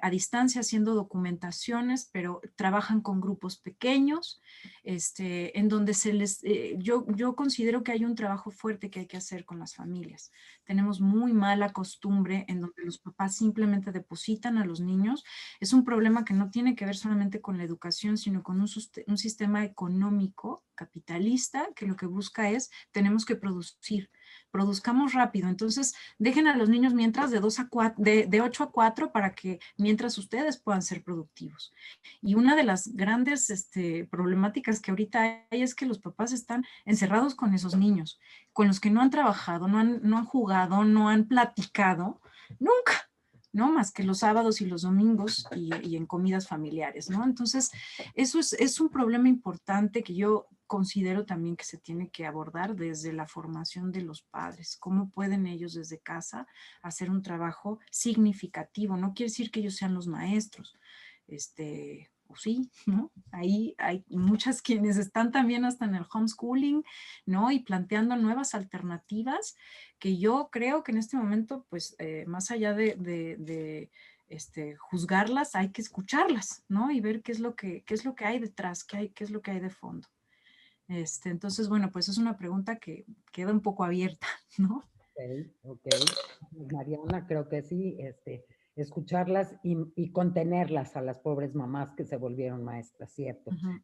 a distancia haciendo documentaciones, pero trabajan con grupos pequeños, en donde yo considero que hay un trabajo fuerte que hay que hacer con las familias. Tenemos muy mala costumbre en donde los papás simplemente depositan a los niños. Es un problema que no tiene que ver solamente con la educación, sino con un sistema económico capitalista que lo que busca es, tenemos que produzcamos rápido. Entonces, dejen a los niños mientras de 8 a 4 para que mientras ustedes puedan ser productivos. Y una de las grandes problemáticas que ahorita hay es que los papás están encerrados con esos niños, con los que no han trabajado, no han jugado, no han platicado, nunca. ¿No? Más que los sábados y los domingos y en comidas familiares, ¿no? Entonces, eso es un problema importante que yo considero también que se tiene que abordar desde la formación de los padres. ¿Cómo pueden ellos desde casa hacer un trabajo significativo? No quiere decir que ellos sean los maestros, Pues sí, ¿no? Ahí hay muchas quienes están también hasta en el homeschooling, ¿no? Y planteando nuevas alternativas que yo creo que en este momento, pues, más allá de juzgarlas, hay que escucharlas, ¿no? Y ver qué es lo que hay detrás, qué es lo que hay de fondo. Entonces, bueno, pues es una pregunta que queda un poco abierta, ¿no? Ok. Mariana, creo que sí, escucharlas y contenerlas a las pobres mamás que se volvieron maestras, ¿cierto? Ujú.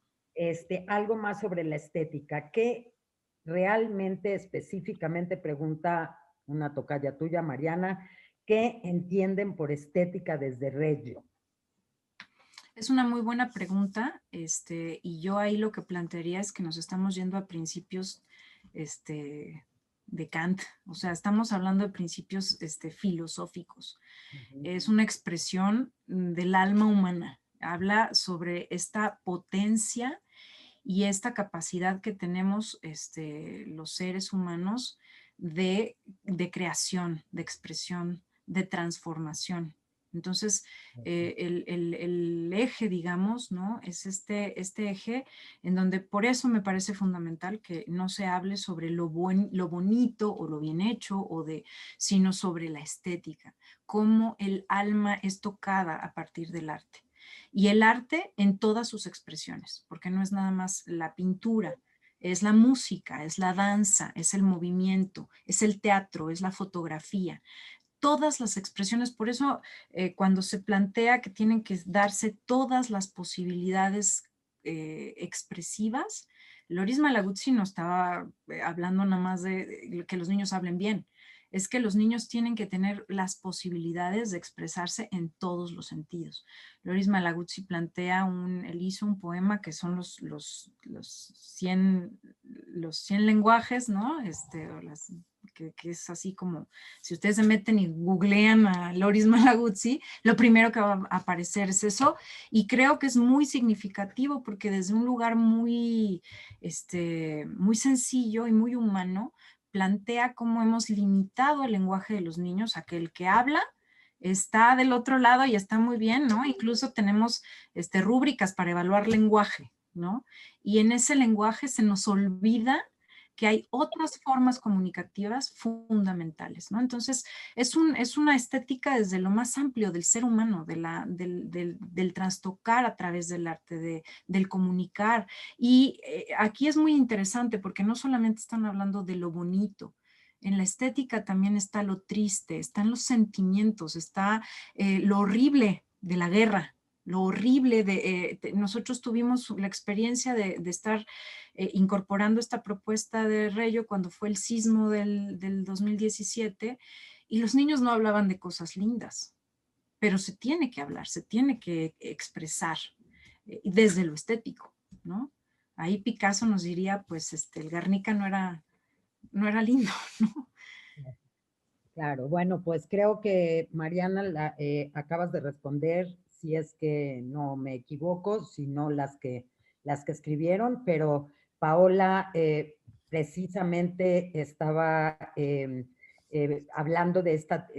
Algo más sobre la estética. ¿Qué realmente, específicamente, pregunta una tocaya tuya, Mariana, qué entienden por estética desde Reggio? Es una muy buena pregunta, y yo ahí lo que plantearía es que nos estamos yendo a principios, de Kant, o sea, estamos hablando de principios, filosóficos. Es una expresión del alma humana, habla sobre esta potencia y esta capacidad que tenemos, los seres humanos de creación, de expresión, de transformación. Entonces, el eje, digamos, ¿no? Es este eje en donde por eso me parece fundamental que no se hable sobre lo bonito o lo bien hecho, sino sobre la estética, cómo el alma es tocada a partir del arte. Y el arte en todas sus expresiones, porque no es nada más la pintura, es la música, es la danza, es el movimiento, es el teatro, es la fotografía, todas las expresiones. Por eso cuando se plantea que tienen que darse todas las posibilidades expresivas, Loris Malaguzzi no estaba hablando nada más de que los niños hablen bien, es que los niños tienen que tener las posibilidades de expresarse en todos los sentidos. Loris Malaguzzi plantea él hizo un poema que son los 100 lenguajes, ¿no? Que es así como, si ustedes se meten y googlean a Loris Malaguzzi, lo primero que va a aparecer es eso, y creo que es muy significativo porque desde un lugar muy sencillo y muy humano, plantea cómo hemos limitado el lenguaje de los niños a que el que habla está del otro lado y está muy bien, ¿no? Incluso tenemos rúbricas para evaluar lenguaje, ¿no? Y en ese lenguaje se nos olvida que hay otras formas comunicativas fundamentales, ¿no? Entonces, es una estética desde lo más amplio del ser humano, del trastocar a través del arte, del comunicar. Y aquí es muy interesante porque no solamente están hablando de lo bonito, en la estética también está lo triste, están los sentimientos, está lo horrible de la guerra, lo horrible nosotros tuvimos la experiencia de estar incorporando esta propuesta de Reggio cuando fue el sismo del 2017 y los niños no hablaban de cosas lindas, pero se tiene que hablar, se tiene que expresar desde lo estético, ¿no? Ahí Picasso nos diría, pues el Guernica no era lindo, ¿no? Claro, bueno, pues creo que Mariana acabas de responder, si es que no me equivoco, si no las que escribieron, pero Paola precisamente estaba hablando de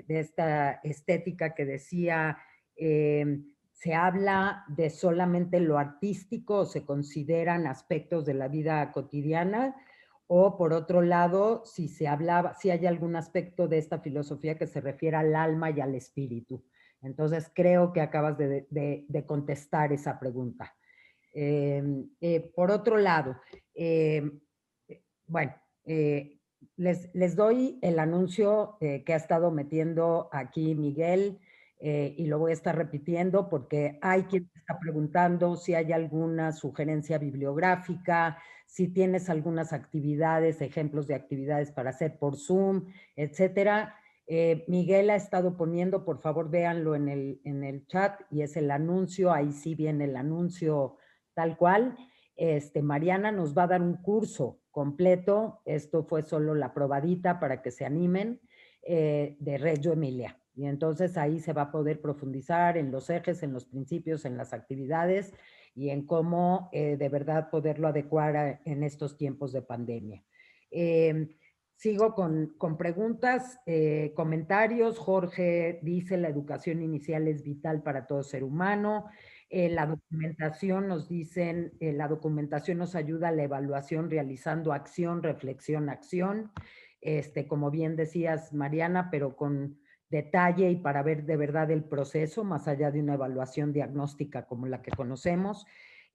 esta estética que decía, se habla de solamente lo artístico, o se consideran aspectos de la vida cotidiana, o por otro lado, si hay algún aspecto de esta filosofía que se refiere al alma y al espíritu. Entonces, creo que acabas de contestar esa pregunta. Por otro lado, eh, bueno, les doy el anuncio que ha estado metiendo aquí Miguel y lo voy a estar repitiendo porque hay quien está preguntando si hay alguna sugerencia bibliográfica, si tienes algunas actividades, ejemplos de actividades para hacer por Zoom, etcétera. Miguel ha estado poniendo, por favor véanlo en el chat y es el anuncio, ahí sí viene el anuncio tal cual. Mariana nos va a dar un curso completo, esto fue solo la probadita para que se animen, de Reggio Emilia. Y entonces ahí se va a poder profundizar en los ejes, en los principios, en las actividades y en cómo de verdad poderlo adecuar en estos tiempos de pandemia. Sigo con preguntas, comentarios. Jorge dice, la educación inicial es vital para todo ser humano. La documentación nos dicen, la documentación nos ayuda a la evaluación realizando acción, reflexión, acción. Como bien decías, Mariana, pero con detalle y para ver de verdad el proceso, más allá de una evaluación diagnóstica como la que conocemos.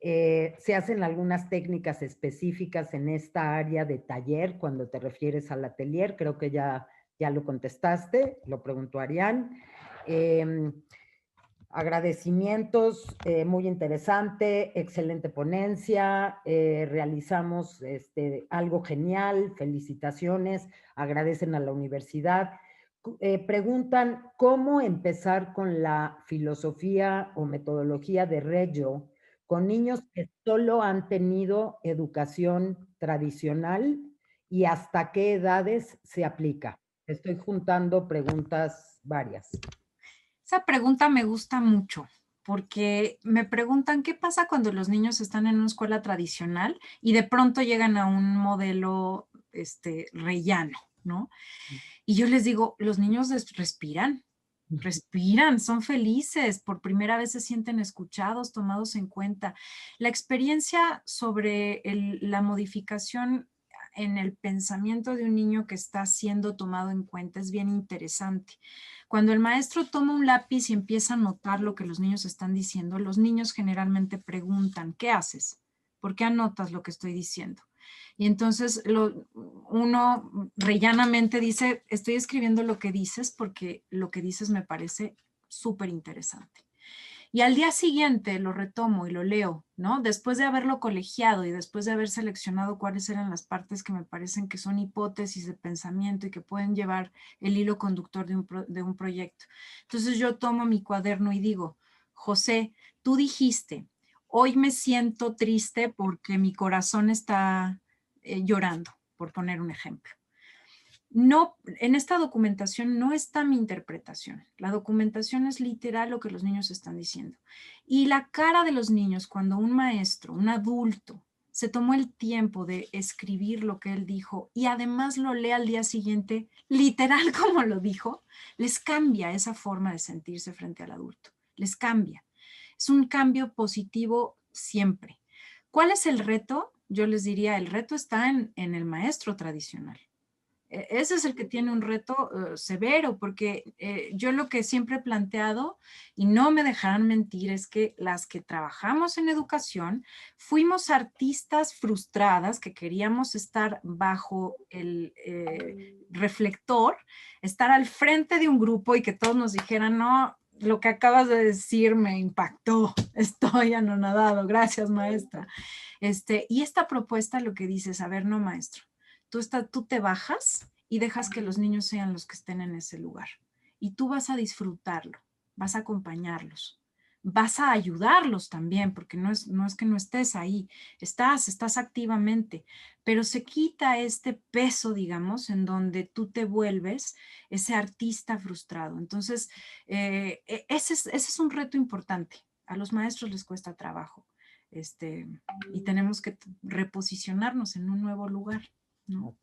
Se hacen algunas técnicas específicas en esta área de taller, cuando te refieres al atelier, creo que ya lo contestaste, lo preguntó Arián. Agradecimientos, muy interesante, excelente ponencia, realizamos algo genial, felicitaciones, agradecen a la universidad. Preguntan cómo empezar con la filosofía o metodología de Reggio con niños que solo han tenido educación tradicional y hasta qué edades se aplica. Estoy juntando preguntas varias. Esa pregunta me gusta mucho porque me preguntan qué pasa cuando los niños están en una escuela tradicional y de pronto llegan a un modelo rellano, ¿no? Y yo les digo, los niños respiran, son felices, por primera vez se sienten escuchados, tomados en cuenta. La experiencia sobre la modificación en el pensamiento de un niño que está siendo tomado en cuenta es bien interesante. Cuando el maestro toma un lápiz y empieza a notar lo que los niños están diciendo, los niños generalmente preguntan, ¿qué haces? ¿Por qué anotas lo que estoy diciendo? Y entonces uno rellanamente dice, estoy escribiendo lo que dices porque lo que dices me parece súper interesante. Y al día siguiente lo retomo y lo leo, ¿no? Después de haberlo colegiado y después de haber seleccionado cuáles eran las partes que me parecen que son hipótesis de pensamiento y que pueden llevar el hilo conductor de un proyecto. Entonces yo tomo mi cuaderno y digo, José, tú dijiste, hoy me siento triste porque mi corazón está llorando, por poner un ejemplo. No, en esta documentación no está mi interpretación. La documentación es literal lo que los niños están diciendo. Y la cara de los niños cuando un maestro, un adulto, se tomó el tiempo de escribir lo que él dijo y además lo lee al día siguiente, literal como lo dijo, les cambia esa forma de sentirse frente al adulto. Les cambia. Es un cambio positivo siempre. ¿Cuál es el reto? Yo les diría, el reto está en el maestro tradicional. Ese es el que tiene un reto severo, porque yo lo que siempre he planteado, y no me dejarán mentir, es que las que trabajamos en educación fuimos artistas frustradas que queríamos estar bajo el reflector, estar al frente de un grupo y que todos nos dijeran, no, lo que acabas de decir me impactó, estoy anonadado, gracias maestra. Y esta propuesta lo que dice es, a ver, no maestro, tú te bajas y dejas que los niños sean los que estén en ese lugar. Y tú vas a disfrutarlo, vas a acompañarlos, vas a ayudarlos también, porque no es que no estés ahí, estás activamente, pero se quita este peso, digamos, en donde tú te vuelves ese artista frustrado. Entonces, ese es un reto importante. A los maestros les cuesta trabajo. Y tenemos que reposicionarnos en un nuevo lugar, ¿no?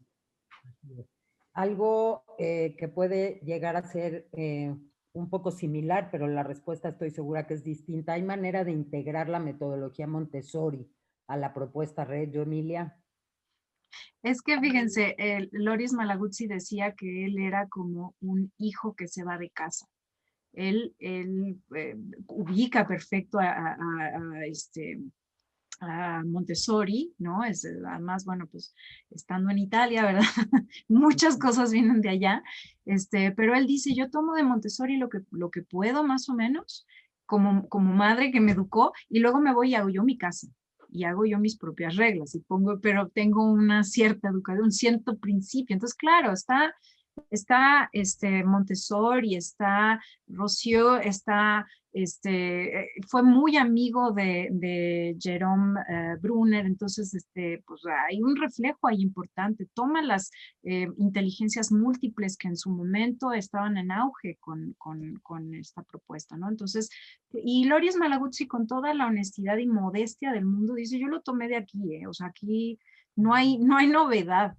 Algo que puede llegar a ser un poco similar, pero la respuesta estoy segura que es distinta. ¿Hay manera de integrar la metodología Montessori a la propuesta Reggio, Emilia? Es que fíjense, Loris Malaguzzi decía que él era como un hijo que se va de casa. Él ubica perfecto a Montessori, ¿no? Además, bueno, pues estando en Italia, ¿verdad? Muchas cosas vienen de allá, pero él dice, yo tomo de Montessori lo que puedo más o menos, como madre que me educó, y luego me voy y hago yo mi casa, y hago yo mis propias reglas, pero tengo una cierta educación, un cierto principio. Entonces, claro, está Montessori, está Rocio, fue muy amigo de Jerome Brunner, entonces pues hay un reflejo ahí importante. Toma las inteligencias múltiples que en su momento estaban en auge con esta propuesta, ¿no? Entonces, y Loris Malaguzzi con toda la honestidad y modestia del mundo dice, yo lo tomé de aquí, o sea, aquí no hay novedad.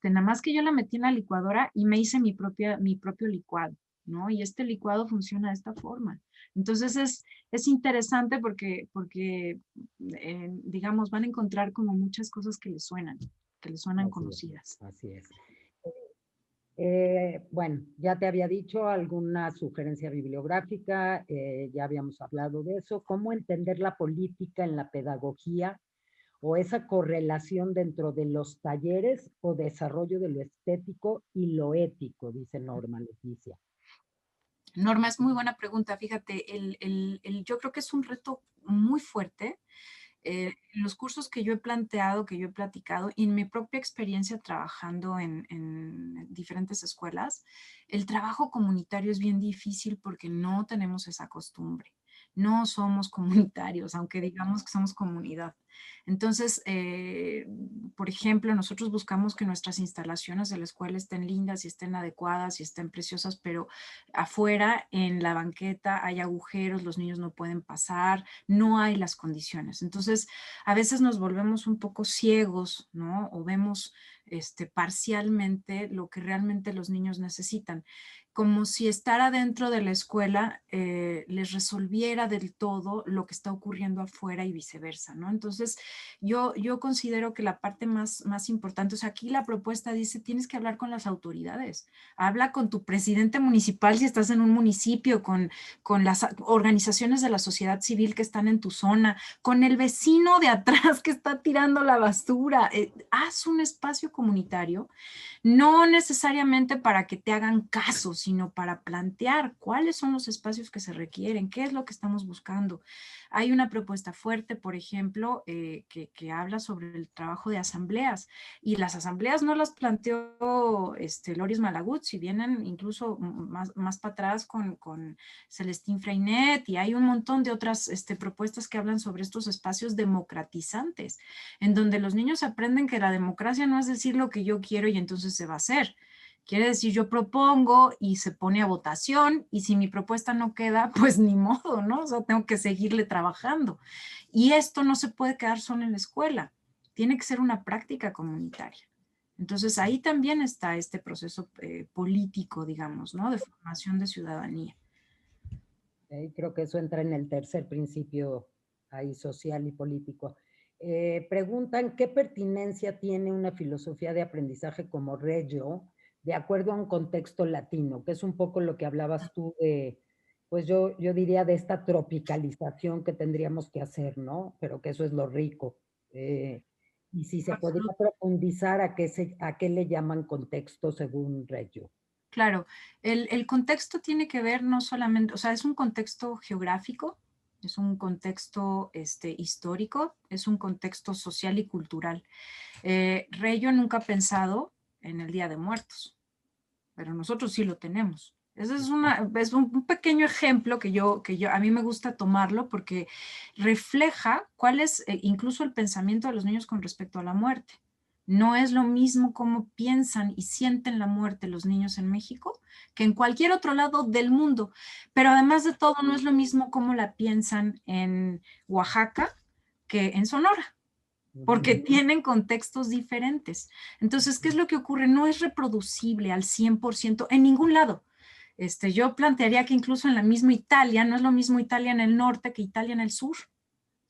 Nada más que yo la metí en la licuadora y me hice mi propio licuado, ¿no? Y este licuado funciona de esta forma. Entonces es interesante porque digamos, van a encontrar como muchas cosas que les suenan conocidas. Así es. Bueno, ya te había dicho alguna sugerencia bibliográfica, ya habíamos hablado de eso. ¿Cómo entender la política en la pedagogía o esa correlación dentro de los talleres o desarrollo de lo estético y lo ético? Dice Norma Leticia. Norma, es muy buena pregunta. Fíjate, yo creo que es un reto muy fuerte. Los cursos que yo he planteado, que yo he platicado, y en mi propia experiencia trabajando en diferentes escuelas, el trabajo comunitario es bien difícil porque no tenemos esa costumbre. No somos comunitarios, aunque digamos que somos comunidad. Entonces, por ejemplo, nosotros buscamos que nuestras instalaciones de la escuela estén lindas y estén adecuadas y estén preciosas, pero afuera en la banqueta hay agujeros, los niños no pueden pasar, no hay las condiciones. Entonces, a veces nos volvemos un poco ciegos, ¿no? O vemos parcialmente lo que realmente los niños necesitan, como si estar adentro de la escuela les resolviera del todo lo que está ocurriendo afuera y viceversa, ¿no? Entonces, yo considero que la parte más importante, o sea, aquí la propuesta dice, tienes que hablar con las autoridades, habla con tu presidente municipal si estás en un municipio, con las organizaciones de la sociedad civil que están en tu zona, con el vecino de atrás que está tirando la basura, haz un espacio comunitario, no necesariamente para que te hagan caso, sino para plantear cuáles son los espacios que se requieren, qué es lo que estamos buscando. Hay una propuesta fuerte, por ejemplo, que habla sobre el trabajo de asambleas, y las asambleas no las planteó Loris Malagut, si vienen incluso más para atrás con Celestín Freinet, y hay un montón de otras propuestas que hablan sobre estos espacios democratizantes, en donde los niños aprenden que la democracia no es decir lo que yo quiero y entonces se va a hacer. Quiere decir, yo propongo y se pone a votación, y si mi propuesta no queda, pues ni modo, ¿no? O sea, tengo que seguirle trabajando. Y esto no se puede quedar solo en la escuela, tiene que ser una práctica comunitaria. Entonces ahí también está este proceso político, digamos, ¿no? De formación de ciudadanía. Creo que eso entra en el tercer principio ahí social y político. Preguntan, ¿qué pertinencia tiene una filosofía de aprendizaje como Reggio de acuerdo a un contexto latino? Que es un poco lo que hablabas tú de, pues yo diría de esta tropicalización que tendríamos que hacer, ¿no? Pero que eso es lo rico. Y si se podría profundizar a qué le llaman contexto según Reggio. Claro, el contexto tiene que ver no solamente, o sea, es un contexto geográfico, es un contexto histórico, es un contexto social y cultural. Reyo nunca ha pensado en el Día de Muertos, pero nosotros sí lo tenemos. Ese es un pequeño ejemplo a mí me gusta tomarlo porque refleja cuál es incluso el pensamiento de los niños con respecto a la muerte. No es lo mismo cómo piensan y sienten la muerte los niños en México que en cualquier otro lado del mundo. Pero además de todo, no es lo mismo cómo la piensan en Oaxaca que en Sonora, porque tienen contextos diferentes. Entonces, ¿qué es lo que ocurre? No es reproducible al 100% en ningún lado. Yo plantearía que incluso en la misma Italia, no es lo mismo Italia en el norte que Italia en el sur.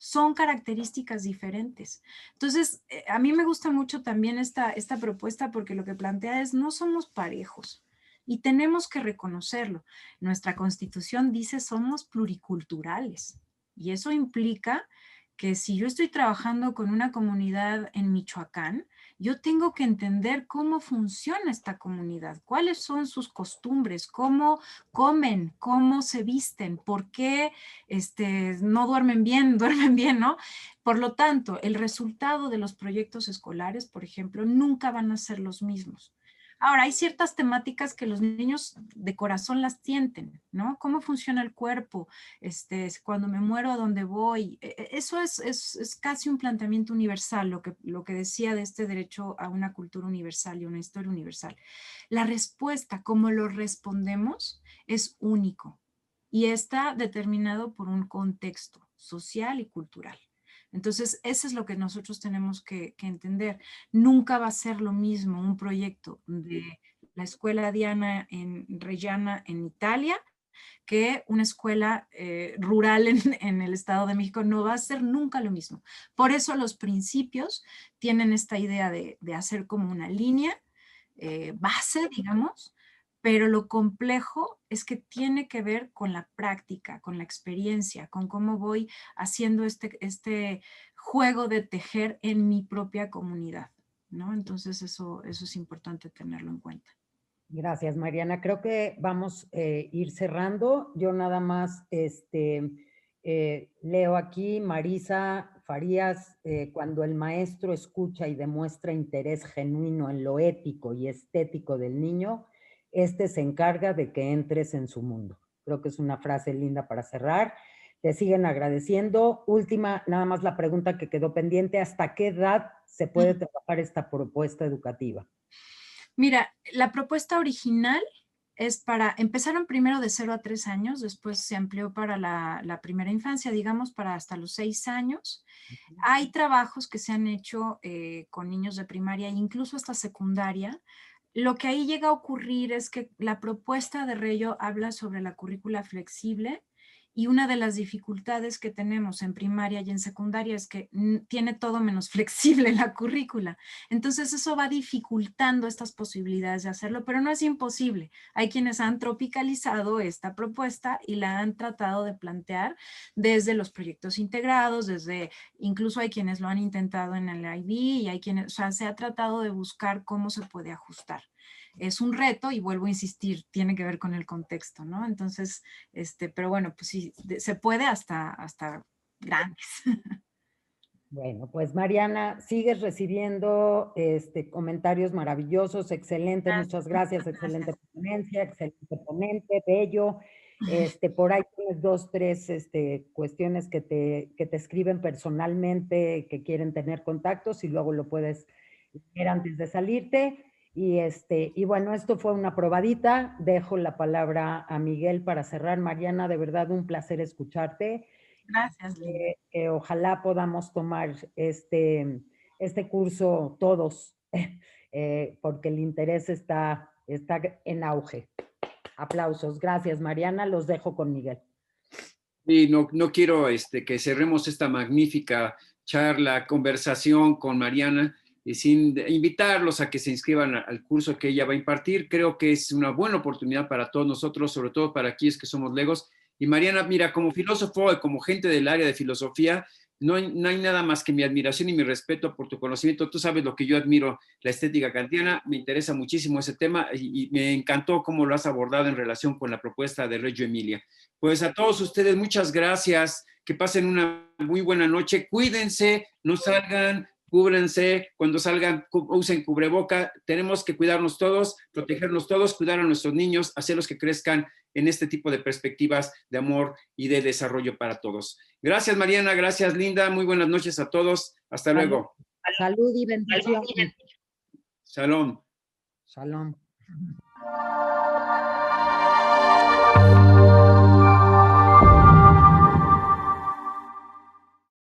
Son características diferentes. Entonces, a mí me gusta mucho también esta propuesta porque lo que plantea es no somos parejos y tenemos que reconocerlo. Nuestra Constitución dice somos pluriculturales y eso implica que si yo estoy trabajando con una comunidad en Michoacán, yo tengo que entender cómo funciona esta comunidad, cuáles son sus costumbres, cómo comen, cómo se visten, por qué no duermen bien, duermen bien, ¿no? Por lo tanto, el resultado de los proyectos escolares, por ejemplo, nunca van a ser los mismos. Ahora, hay ciertas temáticas que los niños de corazón las sienten, ¿no? ¿Cómo funciona el cuerpo? Cuando me muero, ¿a dónde voy? Eso es casi un planteamiento universal, lo que decía de este derecho a una cultura universal y una historia universal. La respuesta, cómo lo respondemos, es único y está determinado por un contexto social y cultural. Entonces, eso es lo que nosotros tenemos que entender. Nunca va a ser lo mismo un proyecto de la Escuela Diana en Reggiana, en Italia, que una escuela rural en el Estado de México no va a ser nunca lo mismo. Por eso los principios tienen esta idea de hacer como una línea base, digamos, pero lo complejo es que tiene que ver con la práctica, con la experiencia, con cómo voy haciendo este juego de tejer en mi propia comunidad, ¿no? Entonces eso es importante tenerlo en cuenta. Gracias, Mariana. Creo que vamos a ir cerrando. Yo nada más leo aquí, Marisa Farías, cuando el maestro escucha y demuestra interés genuino en lo ético y estético del niño, se encarga de que entres en su mundo. Creo que es una frase linda para cerrar. Te siguen agradeciendo. Última, nada más la pregunta que quedó pendiente, ¿hasta qué edad se puede trabajar esta propuesta educativa? Mira, la propuesta original es para, empezaron primero de 0 a 3 años, después se amplió para la primera infancia, digamos, para hasta los 6 años. Hay trabajos que se han hecho con niños de primaria e incluso hasta secundaria. Lo que ahí llega a ocurrir es que la propuesta de Reyo habla sobre la currícula flexible y una de las dificultades que tenemos en primaria y en secundaria es que tiene todo menos flexible la currícula. Entonces eso va dificultando estas posibilidades de hacerlo, pero no es imposible. Hay quienes han tropicalizado esta propuesta y la han tratado de plantear desde los proyectos integrados, desde incluso hay quienes lo han intentado en el IB y hay quienes, o sea, se ha tratado de buscar cómo se puede ajustar. Es un reto y vuelvo a insistir, tiene que ver con el contexto, ¿no? Entonces, pero bueno, pues sí, se puede hasta grandes. Bueno, pues Mariana, sigues recibiendo comentarios maravillosos, excelente, muchas gracias, excelente ponencia, excelente ponente, bello. Por ahí tienes 2, 3 cuestiones que te escriben personalmente, que quieren tener contactos y luego lo puedes ver antes de salirte. Y bueno, esto fue una probadita. Dejo la palabra a Miguel para cerrar. Mariana, de verdad un placer escucharte. Gracias, Linda. Ojalá podamos tomar este curso todos, porque el interés está en auge. Aplausos. Gracias, Mariana. Los dejo con Miguel. Y no quiero que cerremos esta magnífica charla, conversación con Mariana, y sin invitarlos a que se inscriban al curso que ella va a impartir. Creo que es una buena oportunidad para todos nosotros, sobre todo para aquellos que somos legos. Y Mariana, mira, como filósofo y como gente del área de filosofía, no hay nada más que mi admiración y mi respeto por tu conocimiento. Tú sabes lo que yo admiro, la estética kantiana, me interesa muchísimo ese tema y me encantó cómo lo has abordado en relación con la propuesta de Reggio Emilia. Pues a todos ustedes, muchas gracias, que pasen una muy buena noche, cuídense, no salgan, cúbrense, cuando salgan usen cubreboca, tenemos que cuidarnos todos, protegernos todos, cuidar a nuestros niños, hacerlos que crezcan en este tipo de perspectivas de amor y de desarrollo para todos. Gracias, Mariana, gracias, Linda, muy buenas noches a todos, hasta luego. Salud y bendición. Shalom. Shalom.